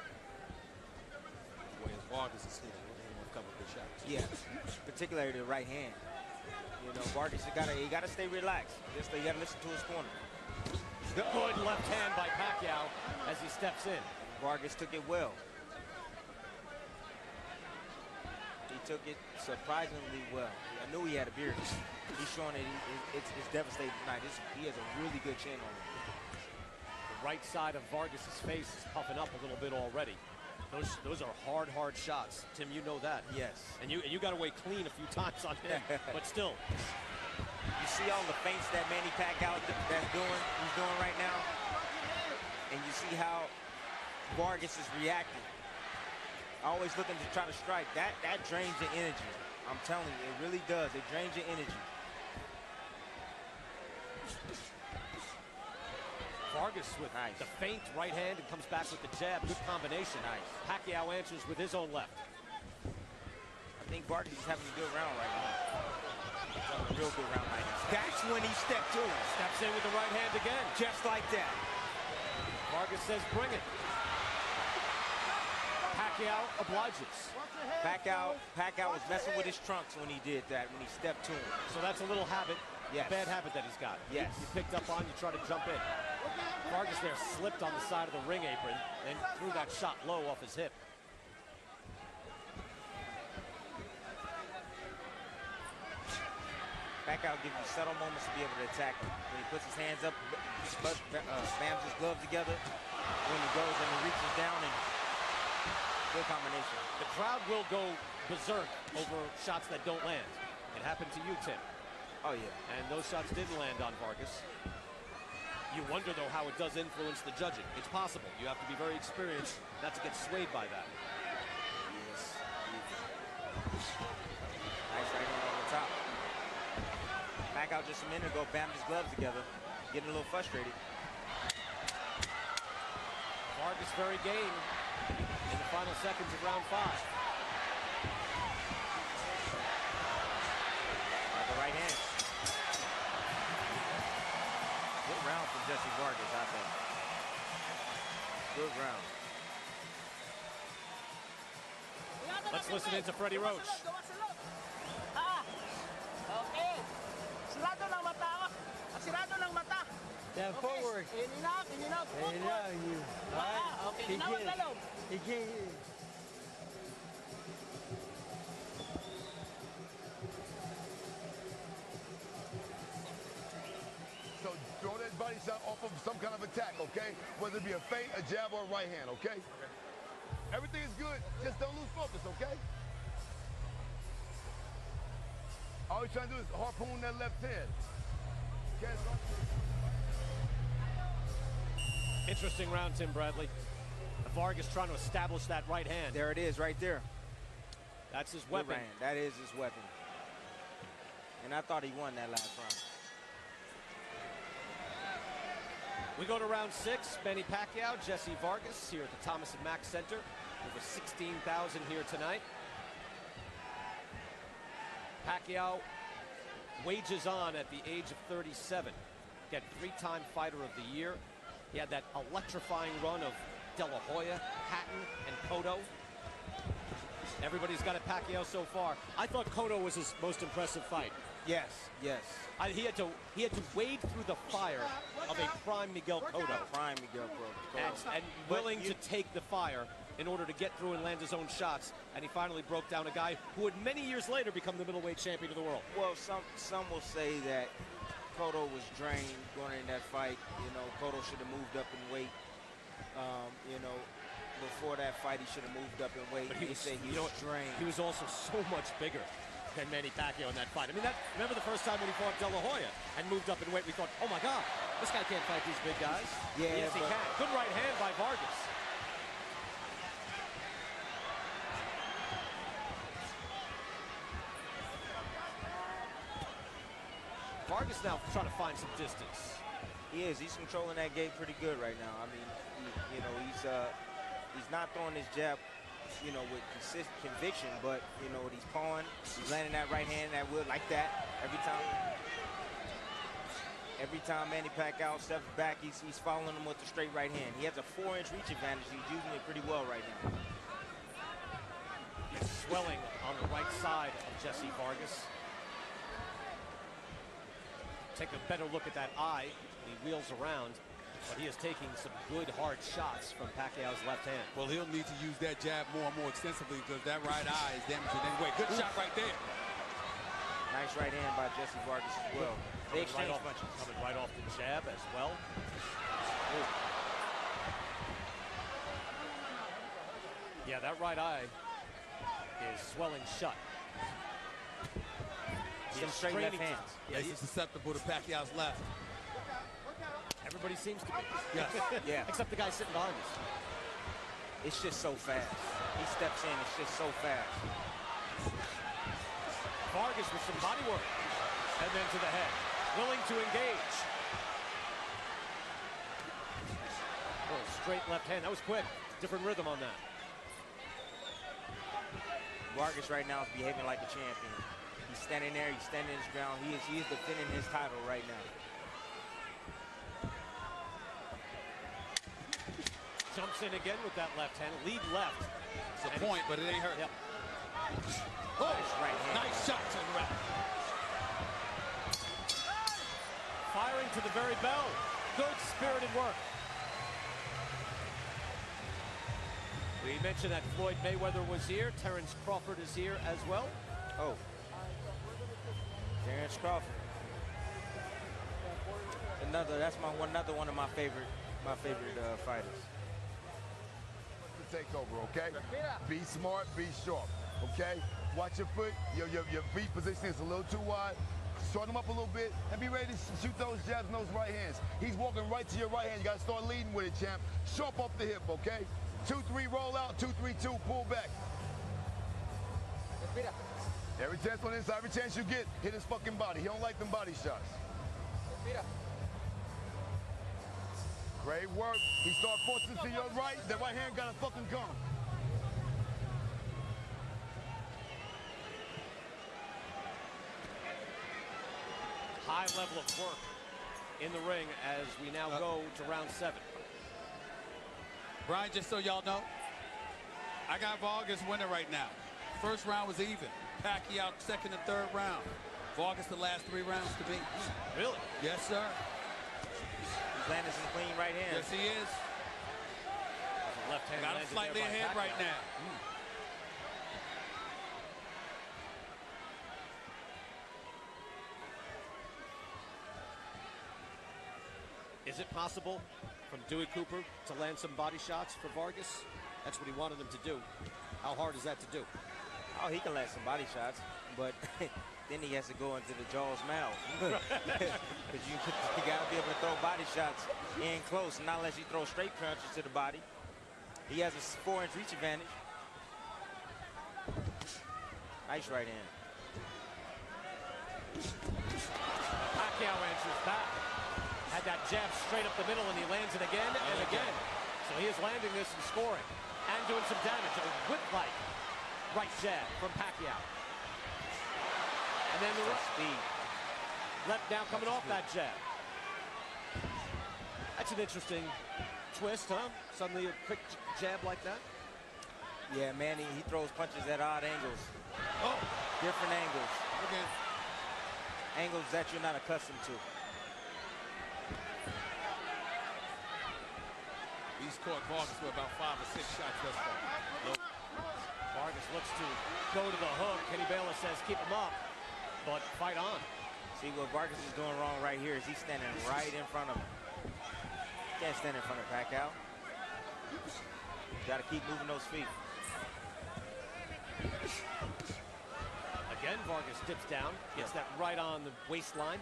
Whereas Vargas is hitting a couple of good shots. Yeah, particularly the right hand. You know, Vargas, you gotta stay relaxed. You gotta listen to his corner. Good left hand by Pacquiao as he steps in. Vargas took it well. He took it surprisingly well. I knew he had a beard. He's showing it. It's devastating tonight. He has a really good chin on him. The right side of Vargas's face is puffing up a little bit already. Those are hard shots. Tim, you know that. Yes. And you got away clean a few times on him, but still. You see all the feints that Manny Pacquiao he's doing right now, and you see how Vargas is reacting. Always looking to try to strike. That drains your energy. I'm telling you, it really does. It drains your energy. Vargas with the feint right hand and comes back with the jab. Good combination. Nice. Pacquiao answers with his own left. I think Vargas is having a good round right now. He's having a real good round right now. That's when he stepped to him. Steps in with the right hand again. Just like that. Vargas says, bring it. Pacquiao obliges. Pacquiao was messing with his trunks when he did that, when he stepped to him. So that's a little habit, yes. a bad habit that he's got. Yes. You picked up on, you try to jump in. Vargas there slipped on the side of the ring apron and threw that shot low off his hip. Pacquiao gives you subtle moments to be able to attack him. When he puts his hands up, bams his gloves together. When he goes and he reaches down, and good combination. The crowd will go berserk over shots that don't land. It happened to you, Tim. Oh, yeah. And those shots didn't land on Vargas. You wonder, though, how it does influence the judging. It's possible. You have to be very experienced not to get swayed by that. Yes. Nice right hand on the top. Pacquiao just a minute ago bammed his gloves together, getting a little frustrated. Vargas very game in the final seconds of round 5. The right hand. Good round from Jessy Vargas, I think. Good round. Let's listen into Freddie Roach. Okay. Sirado ng mata ako. Sirado ng mata. Yeah, forward. Enough. Yeah, you. Okay, nawag na loob. He can't. So throw that body shot off of some kind of attack, okay? Whether it be a feint, a jab, or a right hand, okay? Everything is good. Just don't lose focus, okay? All you're trying to do is harpoon that left hand. Okay? Interesting round, Tim Bradley. Vargas trying to establish that right hand. There it is, right there. That's his weapon. That is his weapon. And I thought he won that last round. We go to round 6. Manny Pacquiao, Jessy Vargas here at the Thomas & Mack Center. Over 16,000 here tonight. Pacquiao wages on at the age of 37. Again, 3-time Fighter of the Year. He had that electrifying run of De La Hoya, Hatton, and Cotto. Everybody's got a Pacquiao so far. I thought Cotto was his most impressive fight. Yes, yes. He had to wade through the fire of a prime Miguel Cotto. Prime Miguel Cotto. And willing to take the fire in order to get through and land his own shots. And he finally broke down a guy who would many years later become the middleweight champion of the world. Well, some will say that Cotto was drained going in that fight. You know, Cotto should have moved up in weight. You know, before that fight, he should have moved up in weight. But he was drained. He was also so much bigger than Manny Pacquiao in that fight. I mean, remember the first time when he fought De La Hoya and moved up in weight, we thought, oh my God, this guy can't fight these big guys. Yeah, yes, he can. Good right hand by Vargas. Vargas now trying to find some distance. He is. He's controlling that game pretty good right now. I mean, you know, he's not throwing his jab, you know, with conviction, but, you know, he's pawing. He's landing that right hand, that will like that every time. Every time Manny Pacquiao steps back, he's following him with the straight right hand. He has a 4-inch reach advantage. He's using it pretty well right now. He's swelling on the right side of Jessy Vargas. Take a better look at that eye. He wheels around, but he is taking some good hard shots from Pacquiao's left hand. Well, he'll need to use that jab more and more extensively because that right eye is damaging anyway. Good shot right there. Nice right hand by Jessy Vargas as well. They exchange punches. Coming right off the jab as well. Ooh. Yeah, that right eye is swelling shut. Some straight left hands. Yeah, he's susceptible to Pacquiao's left. Everybody seems to be. Yes. Yeah. Except the guy sitting behind us. It's just so fast. He steps in, it's just so fast. Vargas with some body work. And then to the head. Willing to engage. Oh, straight left hand. That was quick. Different rhythm on that. Vargas right now is behaving like a champion. He's standing there, he's standing his ground. He is defending his title right now. Jumps in again with that left hand. Lead left. It's a point, but it ain't hurt. Yep. Oh, nice right hand. Nice shot to the right. Firing to the very bell. Good spirited work. We mentioned that Floyd Mayweather was here. Terrence Crawford is here as well. Oh. Terrence Crawford. That's another one of my favorite fighters. Take over, okay? Be smart, be sharp, okay? Watch your foot. Your feet positioning is a little too wide. Shorten them up a little bit and be ready to shoot those jabs and those right hands. He's walking right to your right hand. You got to start leading with it, champ. Sharp off the hip, okay? 2-3 roll out, 2-3-2 pull back. Every chance on the inside, every chance you get, hit his fucking body. He don't like them body shots. Great work. He started forcing to your right. The right hand got to fucking come. High level of work in the ring as we now go to round 7. Brian, just so y'all know, I got Vargas winning right now. First round was even. Pacquiao second and third round. Vargas the last 3 rounds to beat. Really? Yes, sir. He's landing some clean right hands. Yes, he is. Left hand got him slightly ahead right now. Is it possible from Dewey Cooper to land some body shots for Vargas? That's what he wanted him to do. How hard is that to do? Oh, he can land some body shots, but then he has to go into the jaw's mouth. Because you got to be able to throw body shots in close, not unless you throw straight punches to the body. He has a 4-inch reach advantage. Nice right hand. Pacquiao answers back. Had that jab straight up the middle, and he lands it again and again. So he is landing this and scoring and doing some damage. A whip-like right jab from Pacquiao. And then the speed. Left down coming off that jab. That's an interesting twist, huh? Suddenly a quick jab like that. Yeah, Manny, he throws punches at odd angles. Oh! Different angles. Okay. Angles that you're not accustomed to. He's caught Vargas with about 5 or 6 shots thus far. Nope. Vargas looks to go to the hook. Kenny Bayless says keep him up, but fight on. See, what Vargas is doing wrong right here is he's standing right in front of him. Can't stand in front of Pacquiao. Got to keep moving those feet. Again, Vargas dips down, gets that right on the waistline.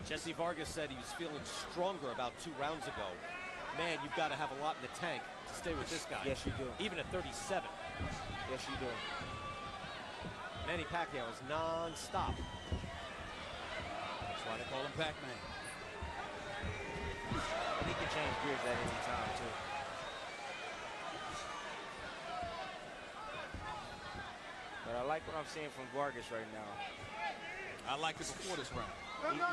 Jessy Vargas said he was feeling stronger about 2 rounds ago. Man, you've got to have a lot in the tank to stay with this guy. Yes, you do. Even at 37. Yes, you do. Manny Pacquiao is non-stop. That's why they call him Pac-Man. And he can change gears at any time, too. But I like what I'm seeing from Vargas right now. I like it before this round.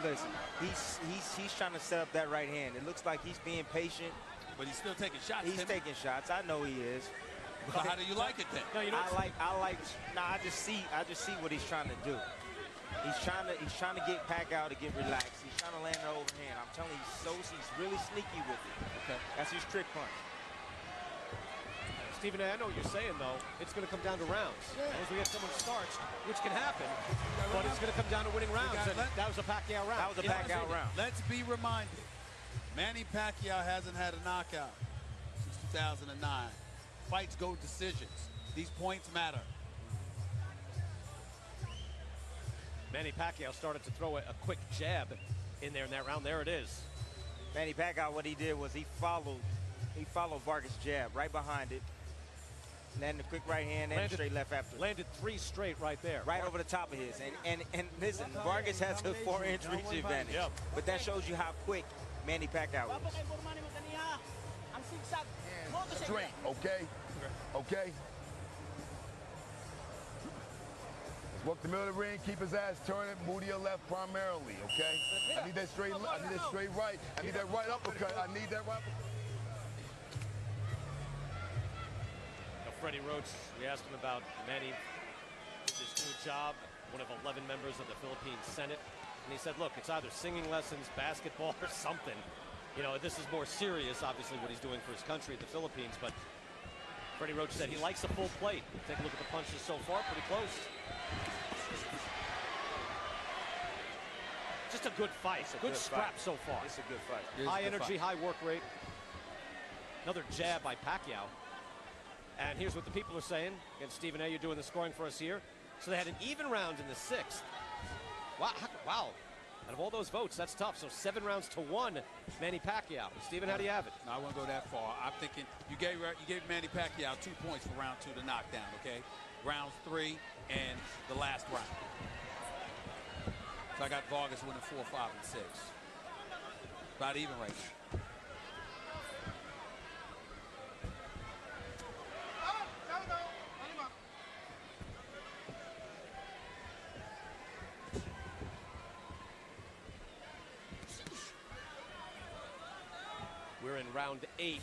Listen, he's trying to set up that right hand. It looks like he's being patient. But he's still taking shots. He's taking shots. I know he is. So how do you like it then? No, you know I just see what he's trying to do. He's trying to get Pacquiao to get relaxed. He's trying to land an overhand. I'm telling you, he's really sneaky with it. Okay. That's his trick punch. Stephen A., I know what you're saying, though. It's going to come down to rounds. As we get someone starched, which can happen, but it's going to come down to winning rounds. And that was a Pacquiao round. That was a Pacquiao round. Let's be reminded, Manny Pacquiao hasn't had a knockout since 2009. Fights go decisions. These points matter. Manny Pacquiao started to throw a quick jab in there in that round. There it is. Manny Pacquiao, what he did was he followed Vargas' jab right behind it. Landed a quick right hand and straight left after. Landed 3 straight right there. Right over the top of his. And listen, Vargas has a 4-inch reach advantage. Yep. But that shows you how quick Manny Pacquiao is. Straight, okay? Okay? Let's work the middle of the ring, keep his ass turning, move to your left primarily, okay? I need that straight right. I need that right uppercut. I need that right uppercut. Freddie Roach, we asked him about Manny, his new job, one of 11 members of the Philippine Senate. And he said, look, it's either singing lessons, basketball, or something. You know, this is more serious, obviously, what he's doing for his country, the Philippines. But Freddie Roach said he likes a full plate. Take a look at the punches so far, pretty close. Just a good fight. Good scrap so far. It's a good fight. High energy, high work rate. Another jab by Pacquiao. And here's what the people are saying. Again, Stephen A., you're doing the scoring for us here. So they had an even round in the 6th. Wow. Out of all those votes, that's tough. So 7 rounds to 1, Manny Pacquiao. Stephen, how do you have it? No, I won't go that far. I'm thinking you gave Manny Pacquiao 2 points for round 2 to knockdown, okay? Rounds 3 and the last round. So I got Vargas winning 4, 5, and 6. About even right now. We're in round 8.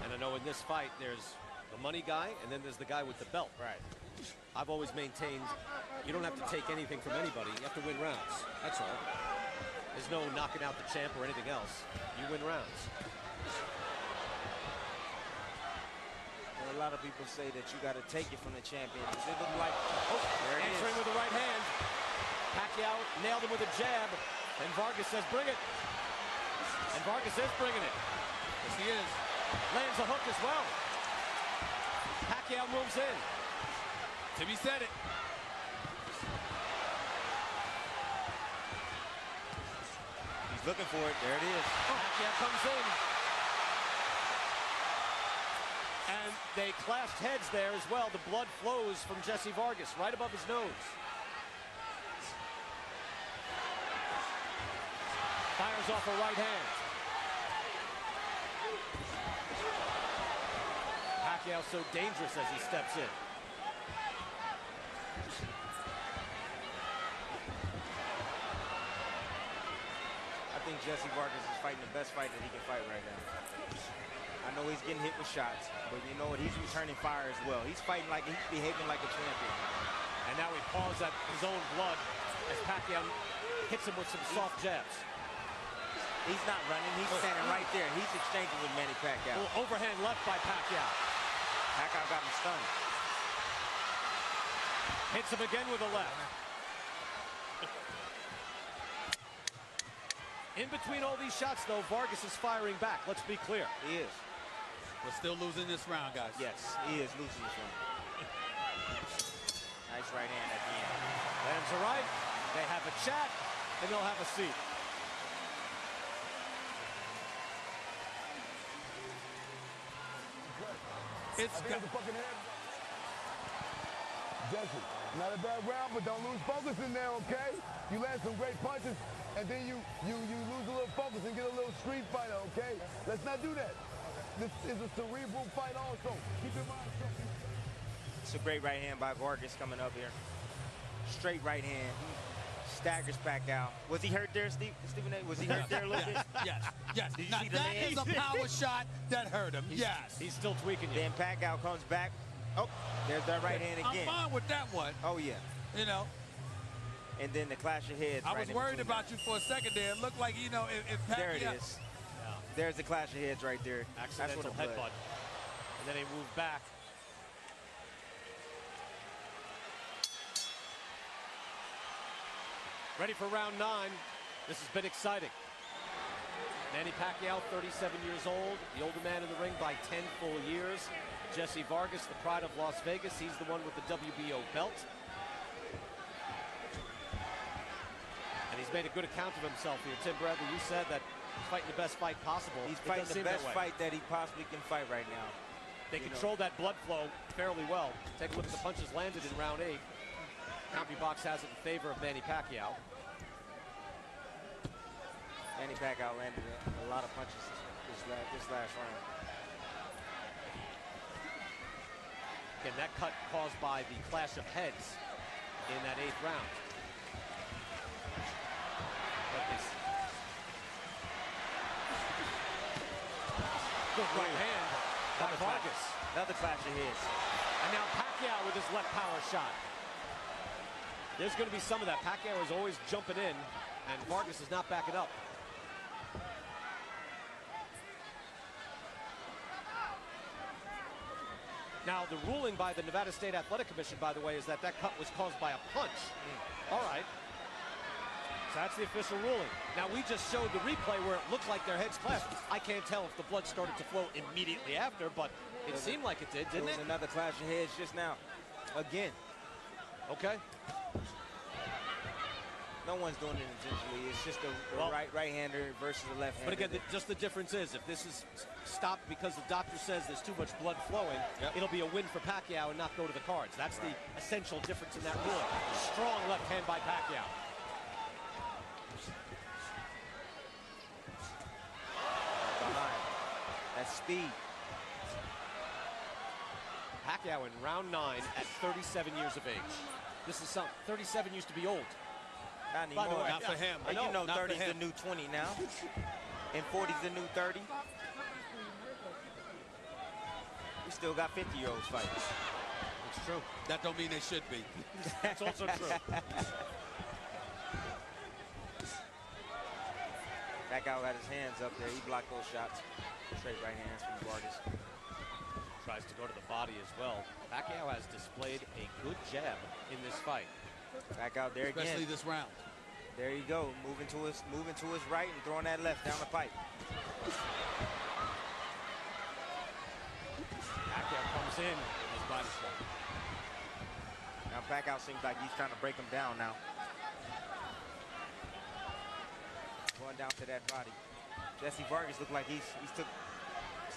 And I know in this fight, there's the money guy, and then there's the guy with the belt. Right. I've always maintained you don't have to take anything from anybody. You have to win rounds. That's all. There's no knocking out the champ or anything else. You win rounds. Well, a lot of people say that you got to take it from the champion. It looked like, there it answering is. with the right hand. Pacquiao nailed him with a jab, and Vargas says, bring it. And Vargas is bringing it. Yes, he is. Lands a hook as well. Pacquiao moves in. Timmy said it. He's looking for it. There it is. Pacquiao comes in. And they clashed heads there as well. The blood flows from Jessy Vargas right above his nose. Fires off a right hand. Pacquiao so dangerous as he steps in. I think Jessy Vargas is fighting the best fight that he can fight right now. I know he's getting hit with shots, but you know what? He's returning fire as well. He's fighting like he's behaving like a champion. And now he paws at his own blood as Pacquiao hits him with some soft jabs. He's not running. He's standing right there. He's exchanging with Manny Pacquiao. Little overhand left by Pacquiao. Pacquiao got him stunned. Hits him again with a left. In between all these shots, though, Vargas is firing back. Let's be clear. He is. We're still losing this round, guys. Yes, he is losing this round. Nice right hand at the end. Lands a right. They have a chat, and they'll have a seat. It's got the fucking head. Jessy, not a bad round, but don't lose focus in there, okay? You land some great punches, and then you lose a little focus and get a little street fighter, okay? Let's not do that. This is a cerebral fight also. Keep in mind. It's a great right hand by Vargas coming up here. Straight right hand. Staggers Pacquiao. Was he hurt there, Stephen A? Was he hurt there a little bit? Yes. Did you Now, see the that land? is a power shot that hurt him. Yes. He's still tweaking you. Then Pacquiao comes back. Oh, there's that right hand again. I'm fine with that one. Oh, yeah. You know. And then the clash of heads. I was worried about you for a second there. It looked like, you know, if Pacquiao... There it is. Yeah. There's the clash of heads right there. Accidental headbutt. And then he moved back. Ready for round 9. This has been exciting. Manny Pacquiao, 37 years old, the older man in the ring by 10 full years. Jessy Vargas, the pride of Las Vegas. He's the one with the WBO belt. And he's made a good account of himself here. Tim Bradley, you said that he's fighting the best fight possible. He's fighting the best fight that he possibly can fight right now. They control that blood flow fairly well. Take a look at the punches landed in round 8. CompuBox has it in favor of Manny Pacquiao. Manny Pacquiao landed a lot of punches this last round. Again, that cut caused by the clash of heads in that 8th round. Good right hand by Vargas. Another clash of heads. And now Pacquiao with his left power shot. There's going to be some of that. Pacquiao is always jumping in, and Vargas is not backing up. Now, the ruling by the Nevada State Athletic Commission, by the way, is that that cut was caused by a punch. All right. So that's the official ruling. Now, we just showed the replay where it looked like their heads clashed. I can't tell if the blood started to flow immediately after, but it seemed like it did, didn't it? Another clash of heads just now. Again. Okay. No one's doing it intentionally. It's just a right-hander versus a left-hander. But again, just the difference is if this is stopped because the doctor says there's too much blood flowing, it'll be a win for Pacquiao and not go to the cards. That's the essential difference in that ruling. Strong left hand by Pacquiao. Behind. That's speed. Pacquiao in round 9 at 37 years of age. This is something. 37 used to be old. Not anymore. By the way, not for him. And you know 30's the new 20 now. And 40's the new 30. We still got 50-year-olds fighting. It's true. That don't mean they should be. That's also true. Pacquiao got his hands up there. He blocked those shots. Straight right hands from Vargas. Tries to go to the body as well. Pacquiao has displayed a good jab in this fight. Back out there again. Especially this round. There you go. Moving to his right and throwing that left down the pipe. Pacquiao comes in his body shot. Now Pacquiao seems like he's trying to break him down now. Going down to that body. Jessy Vargas looked like he's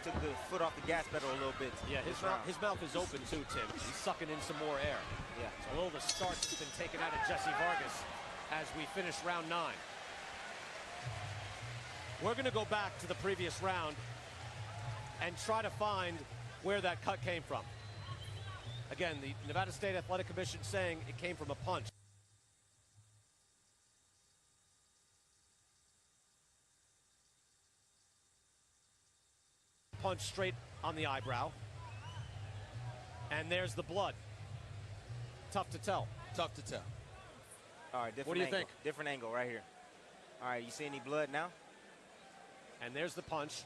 took the foot off the gas pedal a little bit. Yeah, his mouth is open too, Tim. He's sucking in some more air. Yeah. So a little of the starch has been taken out of Jessy Vargas as we finish round 9. We're going to go back to the previous round and try to find where that cut came from. Again, the Nevada State Athletic Commission saying it came from a punch. Punch straight on the eyebrow. And there's the blood. Tough to tell. Tough to tell. All right, different what do you angle. think? Different angle right here. All right, you see any blood now? And there's the punch.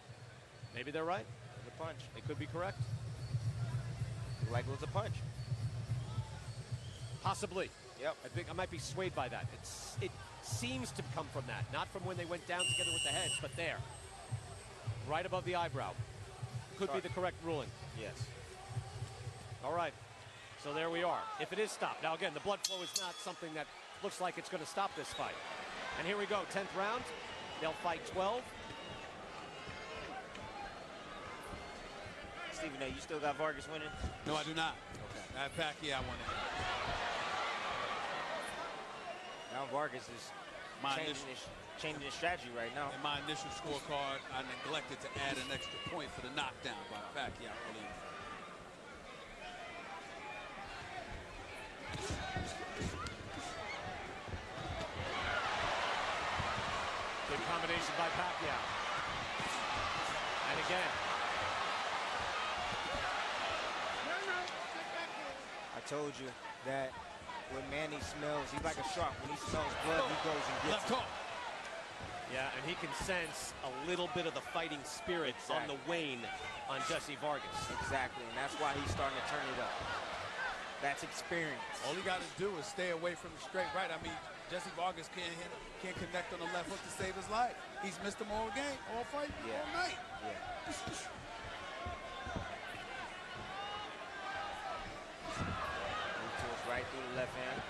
Maybe they're right. There's a punch. They could be correct. Looked like it was a punch. Possibly. Yep. I think I might be swayed by that. It seems to come from that. Not from when they went down together with the heads, but there. Right above the eyebrow. Could be the correct ruling. Yes. All right. So there we are. If it is stopped. Now, again, the blood flow is not something that looks like it's going to stop this fight. And here we go, 10th round. They'll fight 12. Stephen A., you still got Vargas winning? No, I do not. Okay. I have Pacquiao winning. Now Vargas is changing his strategy right now. In my initial scorecard, I neglected to add an extra point for the knockdown by Pacquiao. Good combination by Pacquiao. And again. I told you that when Manny smells, he's like a shark. When he smells blood, he goes and gets it. Yeah, and he can sense a little bit of the fighting spirit on the wane on Jessy Vargas. Exactly, and that's why he's starting to turn it up. That's experience. All he got to do is stay away from the straight right. I mean, Jessy Vargas can't connect on the left hook to save his life. He's missed him all game, all fight, all night. Yeah. Move to his right through the left hand.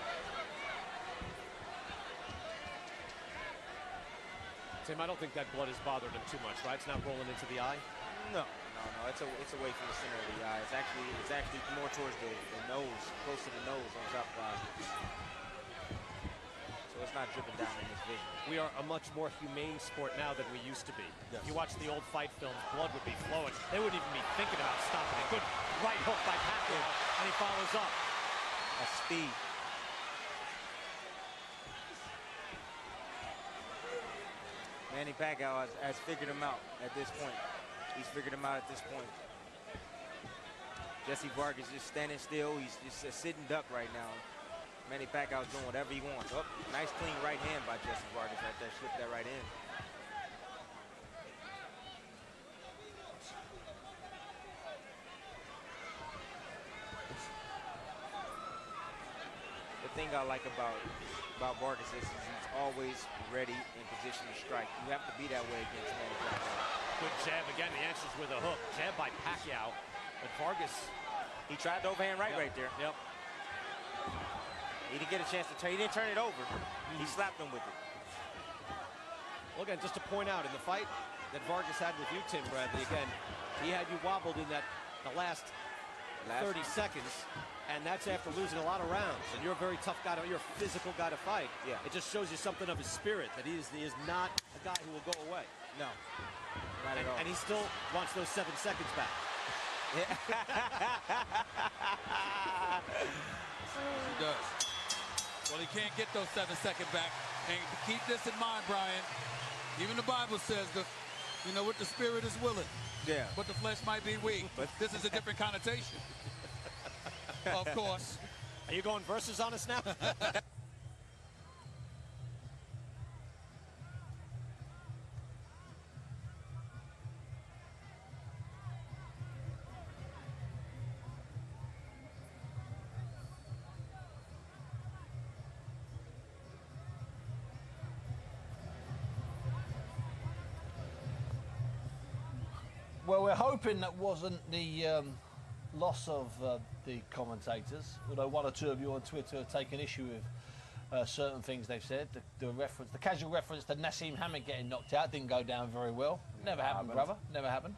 Tim, I don't think that blood has bothered him too much, right? It's not rolling into the eye? No. It's away from the center of the eye. It's actually more towards the nose, close to the nose on top of the eye. So it's not dripping down in his vision. We are a much more humane sport now than we used to be. Yes. If you watch the old fight films, blood would be flowing. They wouldn't even be thinking about stopping it. Good right hook by Pacquiao, and he follows up. That's speed. Manny Pacquiao has figured him out at this point. He's figured him out at this point. Jessy Vargas just standing still. He's just a sitting duck right now. Manny Pacquiao's doing whatever he wants. Oh, nice clean right hand by Jessy Vargas right there. Slipped that right in. The thing I like about Vargas is he's always ready in position to strike. You have to be that way against Manny Pacquiao. Good jab again. The answer's with a hook. Jab by Pacquiao, but Vargas. He tried the overhand right there. Yep. He didn't get a chance to turn. He didn't turn it over. He slapped him with it. Well, again, just to point out, in the fight that Vargas had with you, Tim Bradley, again, he had you wobbled in the last 30 seconds, and that's after losing a lot of rounds. And you're a very tough guy. You're a physical guy to fight. Yeah. It just shows you something of his spirit, that he is not a guy who will go away. No. Not at all. And he still wants those 7 seconds back. He does. Well, he can't get those 7 seconds back. And keep this in mind, Brian. Even the Bible says the spirit is willing. Yeah. But the flesh might be weak. But this is a different connotation. Of course. Are you going verses on us now? Well, we're hoping that wasn't the loss of the commentators, although one or two of you on Twitter have taken issue with certain things they've said. The casual reference to Nassim Hamed getting knocked out didn't go down very well. Never happened, brother. Never happened.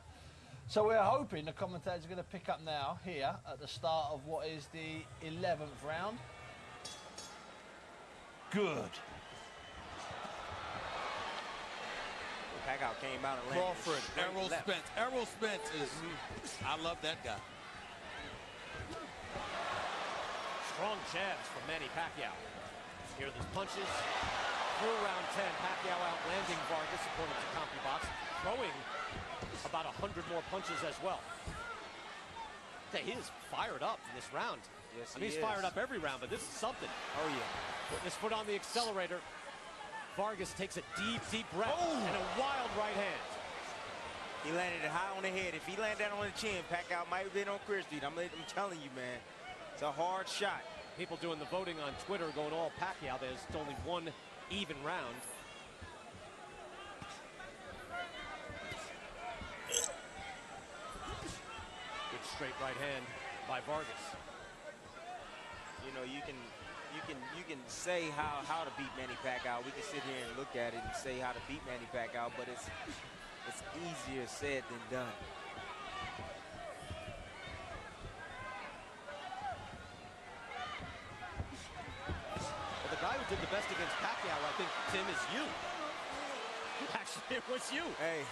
So we're hoping the commentators are going to pick up now here at the start of what is the 11th round. Good. Pacquiao came out and landed. Crawford, Errol Spence. Errol Spence is, I love that guy. Strong jabs from Manny Pacquiao. Here are these punches. Through round 10, Pacquiao outlanding Vargas, according to CompuBox, throwing about 100 more punches as well. He is fired up in this round. Yes, I mean, he's fired up every round, but this is something. Oh, yeah. Putting his foot on the accelerator. Vargas takes a deep, deep breath and a wild right hand. He landed it high on the head. If he landed that on the chin, Pacquiao might have been on Chris Street. I'm telling you, man. It's a hard shot. People doing the voting on Twitter going all Pacquiao. There's only one even round. Good straight right hand by Vargas. You know, you can say how to beat Manny Pacquiao. We can sit here and look at it and say how to beat Manny Pacquiao, but it's easier said than done. Well, the guy who did the best against Pacquiao, I think, Tim, is you. Actually, it was you. Hey,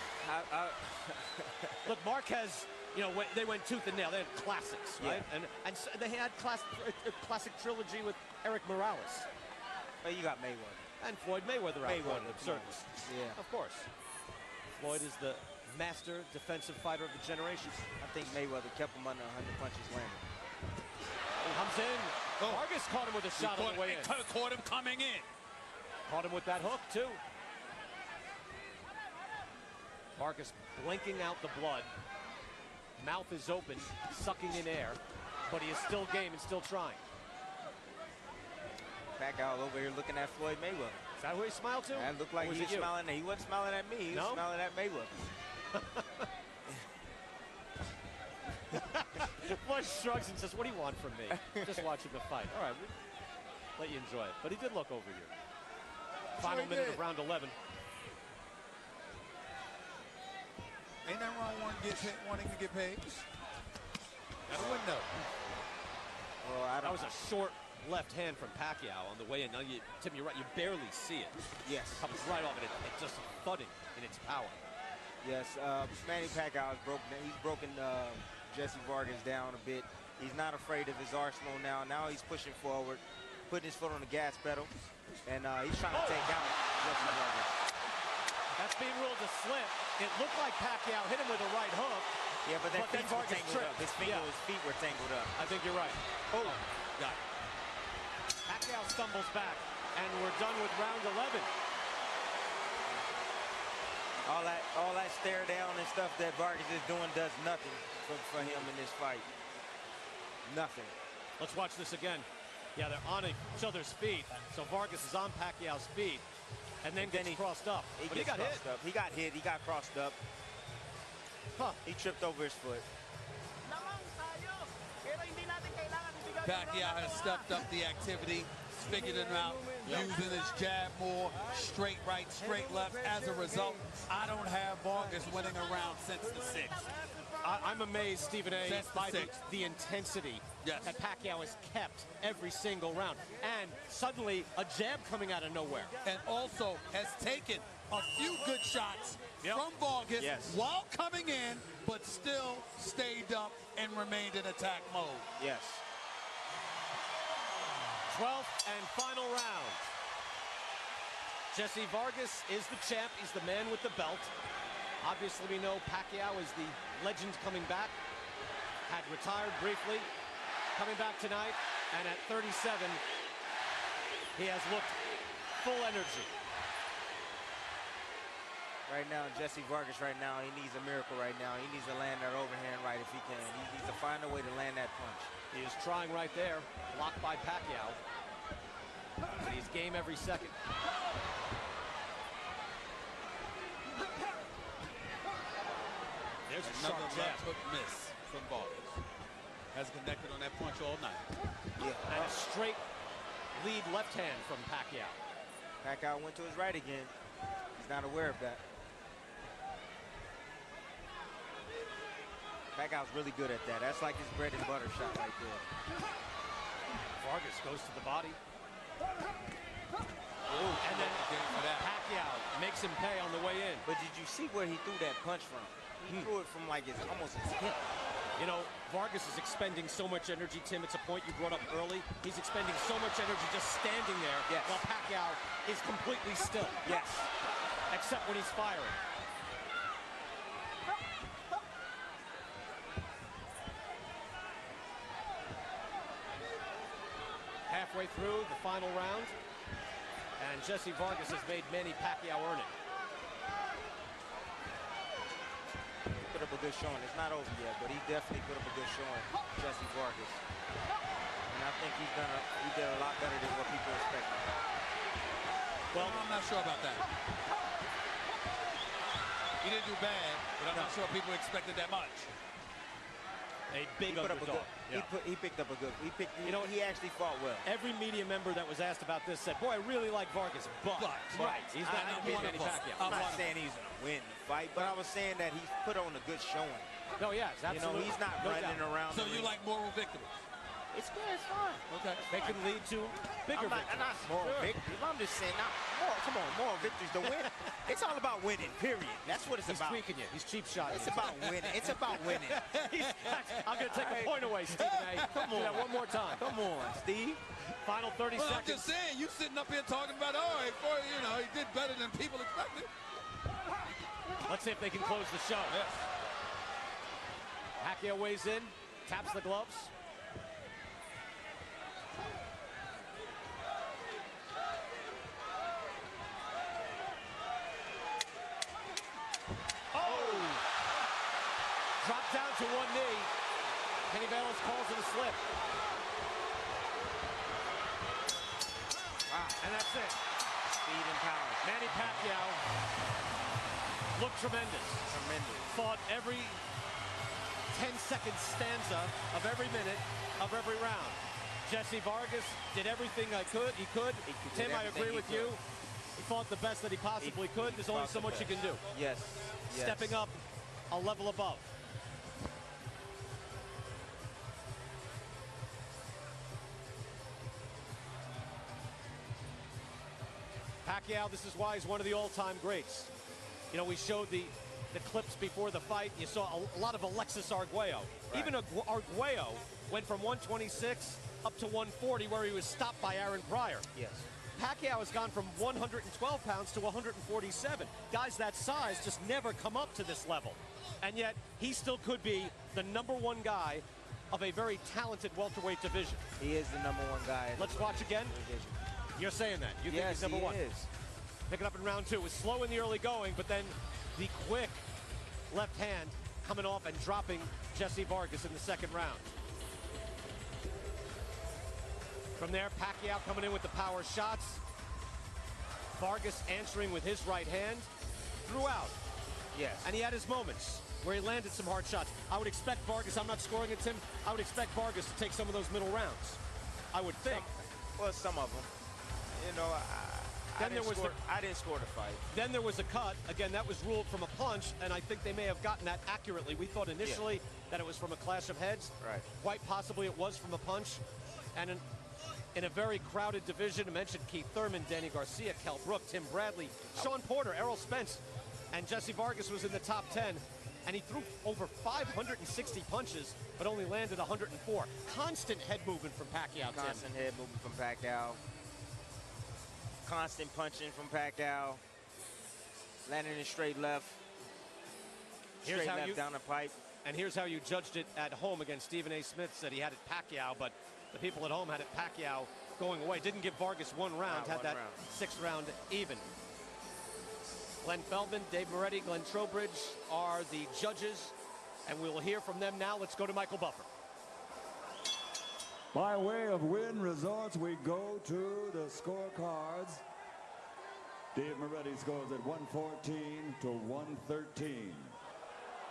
Look, Marquez, you know, they went tooth and nail. They had classics, right? Yeah. And so they had a classic trilogy with Eric Morales. Well, you got Mayweather. And Floyd Mayweather out Mayweather, certainly. Yeah. Of course. Floyd is the master defensive fighter of the generation. I think Mayweather kept him under 100 punches landed. He comes in. Vargas caught him with a shot on the way in. Caught him coming in. Caught him with that hook, too. Vargas blinking out the blood. Mouth is open, sucking in air, but he is still game and still trying. Pacquiao over here looking at Floyd Mayweather. Is that who he smiled to? That looked like he was smiling. He wasn't smiling at me. He was smiling at Mayweather. Floyd shrugs and says, "What do you want from me? Just watching the fight. All right, let you enjoy it." But he did look over you. Final minute of round 11. Ain't nothing wrong wanting to get paid. Got a window. Well, That was a short left hand from Pacquiao on the way in. Now, Tim, you're right. You barely see it. Yes. It comes right off, and it's just thudding in its power. Yes, Manny Pacquiao is broken. He's broken Jessy Vargas down a bit. He's not afraid of his arsenal now. Now he's pushing forward, putting his foot on the gas pedal, and he's trying to take out Jessy Vargas. That's being ruled a slip. It looked like Pacquiao hit him with a right hook. Yeah, but then Vargas tangled up. His feet were tangled up. I think you're right. Oh, got it. Pacquiao stumbles back, and we're done with round 11. All that stare down and stuff that Vargas is doing does nothing for him in this fight. Nothing. Let's watch this again. Yeah, they're on each other's feet. So Vargas is on Pacquiao's feet, and then gets crossed up. But he got hit. He got hit. He got crossed up. Huh. He tripped over his foot. Pacquiao has stepped up the activity, figured it out, using his jab more, straight right, straight left. As a result, I don't have Vargas winning a round since the 6th. I'm amazed, Stephen A., Since the by 6th. the intensity that Pacquiao has kept every single round. And suddenly, a jab coming out of nowhere. And also has taken a few good shots from Vargas while coming in, but still stayed up and remained in attack mode. Yes. 12th and final round. Jessy Vargas is the champ. He's the man with the belt. Obviously, we know Pacquiao is the legend coming back. Had retired briefly. Coming back tonight. And at 37, he has looked full energy. Right now, Jessy Vargas right now, he needs a miracle right now. He needs to land that overhand right if he can. He needs to find a way to land that punch. He is trying right there. Blocked by Pacquiao. But he's game every second. There's a sharp Another jab. left hook miss from Vargas. Has connected on that punch all night. Yeah. And a straight lead left hand from Pacquiao. Pacquiao went to his right again. He's not aware of that. Pacquiao's really good at that. That's like his bread and butter shot right there. Vargas goes to the body. And then Pacquiao makes him pay on the way in. But did you see where he threw that punch from? He threw it from like almost his hip. You know, Vargas is expending so much energy, Tim. It's a point you brought up early. He's expending so much energy just standing there while Pacquiao is completely still. Yes. Except when he's firing. Halfway through the final round, and Jessy Vargas has made Manny Pacquiao earn it. Put up a good showing. It's not over yet, but he definitely put up a good showing, Jessy Vargas. And I think he did a lot better than what people expected. Well, I'm not sure about that. He didn't do bad, but I'm not sure people expected that much. A big underdog. He picked up a good. He actually fought well. Every media member that was asked about this said, "Boy, I really like Vargas, but he's not beating Manny Pacquiao." I'm not saying he's gonna win the fight, but I was saying that he's put on a good showing. No, yes, absolutely. He's not running around. So you like moral victories? It's good. It's fine. Okay. They can lead to bigger victories. Not moral victories. I'm just saying, come on, moral victories to win. It's all about winning, period. That's what it's about. He's tweaking you. He's cheap shotting. It's about winning. It's about winning. I'm going to take a point away, Stephen A. Come on. Do that one more time. Come on, Steve. Final 30 seconds. I'm just saying, you sitting up here talking about, he did better than people expected. Let's see if they can close the show. Yes. Pacquiao weighs in, taps the gloves. Dropped down to one knee. Kenny Bayless calls it a slip. Wow, and that's it. Speed and power. Manny Pacquiao looked tremendous. Fought every 10-second stanza of every minute of every round. Jessy Vargas did everything he could. Tim, I agree with you. He fought the best that he possibly could. There's only so much you can do. Yes. Stepping up a level above. Pacquiao, this is why he's one of the all-time greats. You know, we showed the clips before the fight. You saw a lot of Alexis Arguello. Right. Even Arguello went from 126 up to 140, where he was stopped by Aaron Pryor. Yes. Pacquiao has gone from 112 pounds to 147. Guys that size just never come up to this level. And yet, he still could be the #1 guy of a very talented welterweight division. He is the #1 guy. Let's watch again. You're saying that. You think he's #1? He is. Picking up in round 2. It was slow in the early going, but then the quick left hand coming off and dropping Jessy Vargas in the second round. From there, Pacquiao coming in with the power shots. Vargas answering with his right hand throughout. Yes. And he had his moments where he landed some hard shots. I would expect Vargas, I'm not scoring it, Tim, I would expect Vargas to take some of those middle rounds. I would think. Some of them. You know, I didn't score the fight. Then there was a cut. Again, that was ruled from a punch, and I think they may have gotten that accurately. We thought initially that it was from a clash of heads. Right. Quite possibly it was from a punch. And in a very crowded division, I mentioned Keith Thurman, Danny Garcia, Kell Brook, Tim Bradley, Sean Porter, Errol Spence, and Jessy Vargas was in the top 10. And he threw over 560 punches, but only landed 104. Constant head movement from Pacquiao, Tim. Constant head movement from Pacquiao. Constant punching from Pacquiao. Landing in straight left. Straight left down the pipe. And here's how you judged it at home against Stephen A. Smith. Said he had it Pacquiao, but the people at home had it Pacquiao going away. Didn't give Vargas one round, had that sixth round even. Glenn Feldman, Dave Moretti, Glenn Trowbridge are the judges, and we will hear from them now. Let's go to Michael Buffer. By way of win results, we go to the scorecards. Dave Moretti scores at 114 to 113.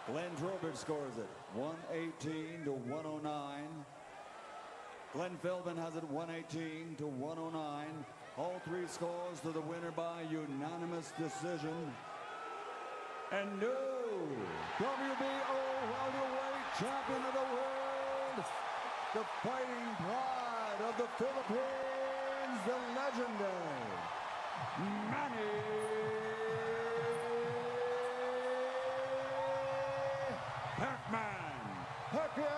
Glenn Trowbridge scores it 118 to 109. Glenn Feldman has it 118 to 109. All three scores to the winner by unanimous decision. And new WBO welterweight champion of the world, the fighting pride of the Philippines, the legendary Manny Pacquiao.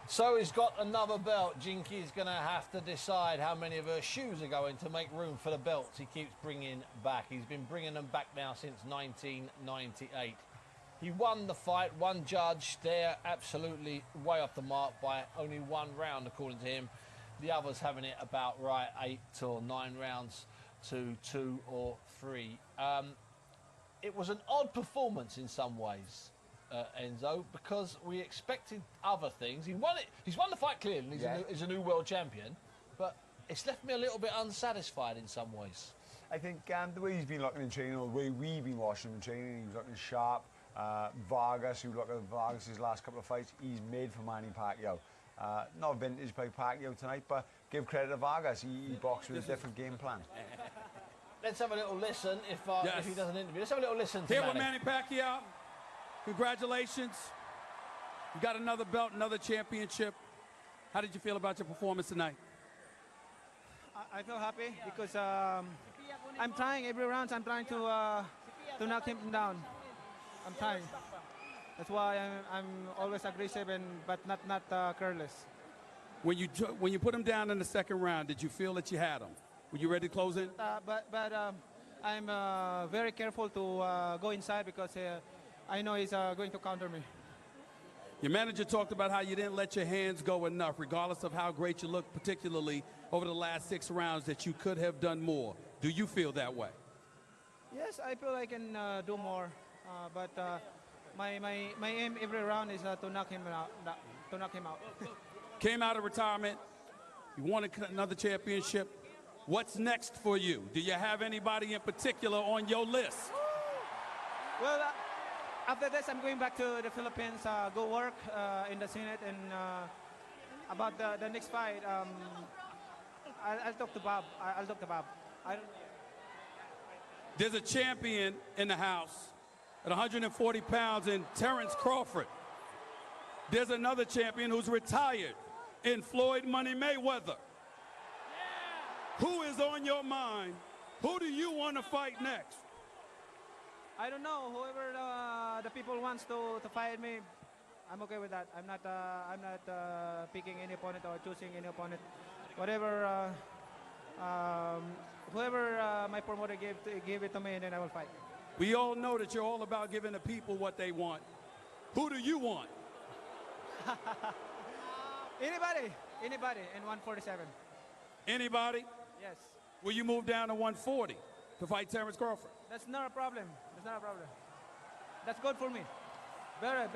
So he's got another belt. Jinky's going to have to decide how many of her shoes are going to make room for the belts he keeps bringing back. He's been bringing them back now since 1998. He won the fight, one judge there, absolutely way off the mark by only 1 round, according to him. The others having it about right, 8 or 9 rounds to 2 or 3. It was an odd performance in some ways, Enzo, because we expected other things. He won it. He's won the fight clearly. He's a new world champion, but it's left me a little bit unsatisfied in some ways. I think the way he's been looking in training, or the way we've been watching him in training, he was looking sharp. Vargas, you look at Vargas' last couple of fights, he's made for Manny Pacquiao. Not vintage by Pacquiao tonight, but give credit to Vargas. He boxed with a different game plan. Let's have a little listen if he does an interview. Let's have a little listen to Here Manny. with Manny Pacquiao. Congratulations. You got another belt, another championship. How did you feel about your performance tonight? I feel happy because I'm trying every round. I'm trying to knock him down. I'm trying. That's why I'm always aggressive but not careless. When you put him down in the second round, did you feel that you had him? Were you ready to close in? But I'm very careful to go inside because I know he's going to counter me. Your manager talked about how you didn't let your hands go enough, regardless of how great you look, particularly over the last 6 rounds, that you could have done more. Do you feel that way? Yes, I feel I can do more, but my aim every round is to knock him out. Came out of retirement, you won another championship. What's next for you? Do you have anybody in particular on your list? Well, after this, I'm going back to the Philippines, go work in the Senate, and about the next fight, I'll talk to Bob. I'll talk to Bob. There's a champion in the house at 140 pounds in Terrence Crawford. There's another champion who's retired in Floyd Money Mayweather. Who is on your mind? Who do you want to fight next? I don't know. Whoever the people wants to fight me, I'm okay with that. I'm not picking any opponent or choosing any opponent. Whatever, whoever my promoter give it to me, and then I will fight. We all know that you're all about giving the people what they want. Who do you want? Anybody in 147. Anybody? Yes. Will you move down to 140 to fight Terrence Crawford? That's not a problem. That's not a problem. That's good for me. Better.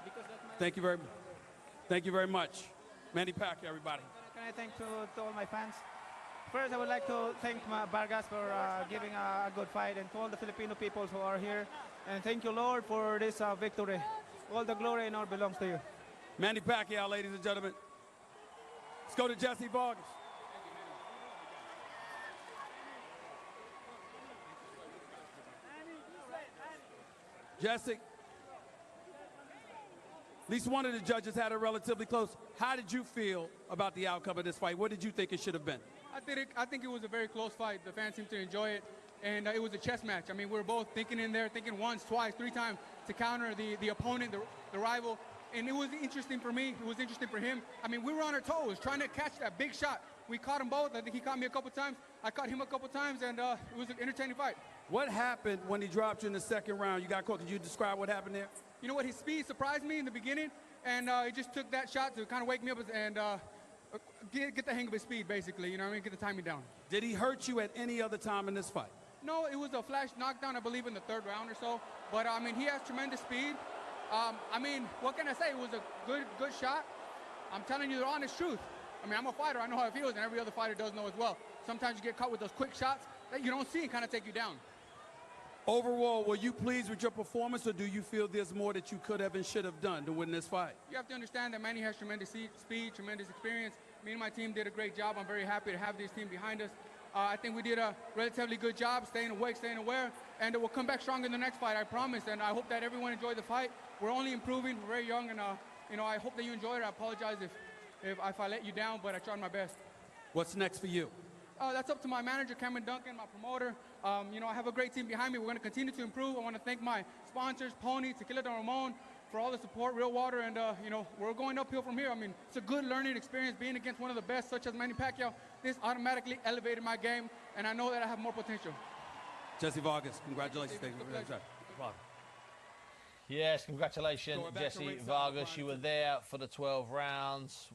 Because that's my Thank you very much. Manny Pacquiao, everybody. Can I thank to all my fans? First, I would like to thank Vargas for giving a good fight, and to all the Filipino people who are here. And thank you, Lord, for this victory. All the glory and all belongs to you. Manny Pacquiao, ladies and gentlemen. Let's go to Jessy Vargas. Jessy, at least one of the judges had it relatively close. How did you feel about the outcome of this fight? What did you think it should have been? I think it was a very close fight. The fans seemed to enjoy it, and it was a chess match. I mean, we were both thinking in there, thinking once, twice, 3 times to counter the opponent, the rival. And it was interesting for me. It was interesting for him. I mean, we were on our toes trying to catch that big shot. We caught them both. I think he caught me a couple times. I caught him a couple times, and it was an entertaining fight. What happened when he dropped you in the second round? You got caught. Could you describe what happened there? You know what? His speed surprised me in the beginning, and he just took that shot to kind of wake me up and get the hang of his speed, basically. You know what I mean? Get the timing down. Did he hurt you at any other time in this fight? No, it was a flash knockdown, I believe, in the 3rd round or so. But, I mean, he has tremendous speed. I mean, what can I say? It was a good shot. I'm telling you the honest truth. I mean, I'm a fighter. I know how it feels, and every other fighter does know as well. Sometimes you get caught with those quick shots that you don't see and kind of take you down. Overall, were you pleased with your performance, or do you feel there's more that you could have and should have done to win this fight? You have to understand that Manny has tremendous speed, tremendous experience. Me and my team did a great job. I'm very happy to have this team behind us. I think we did a relatively good job staying awake, staying aware, and we'll come back strong in the next fight, I promise. And I hope that everyone enjoyed the fight. We're only improving. We're very young, and you know, I hope that you enjoyed it. I apologize if I let you down, but I tried my best. What's next for you? That's up to my manager, Cameron Duncan, my promoter. You know, I have a great team behind me. We're going to continue to improve. I want to thank my sponsors, Pony, Tequila Don Ramon, for all the support, Real Water, and you know, we're going uphill from here. I mean, it's a good learning experience being against one of the best, such as Manny Pacquiao. This automatically elevated my game, and I know that I have more potential. Jessy Vargas, congratulations. Thank you. Yes, congratulations, Jessy Vargas. You were there for the 12 rounds.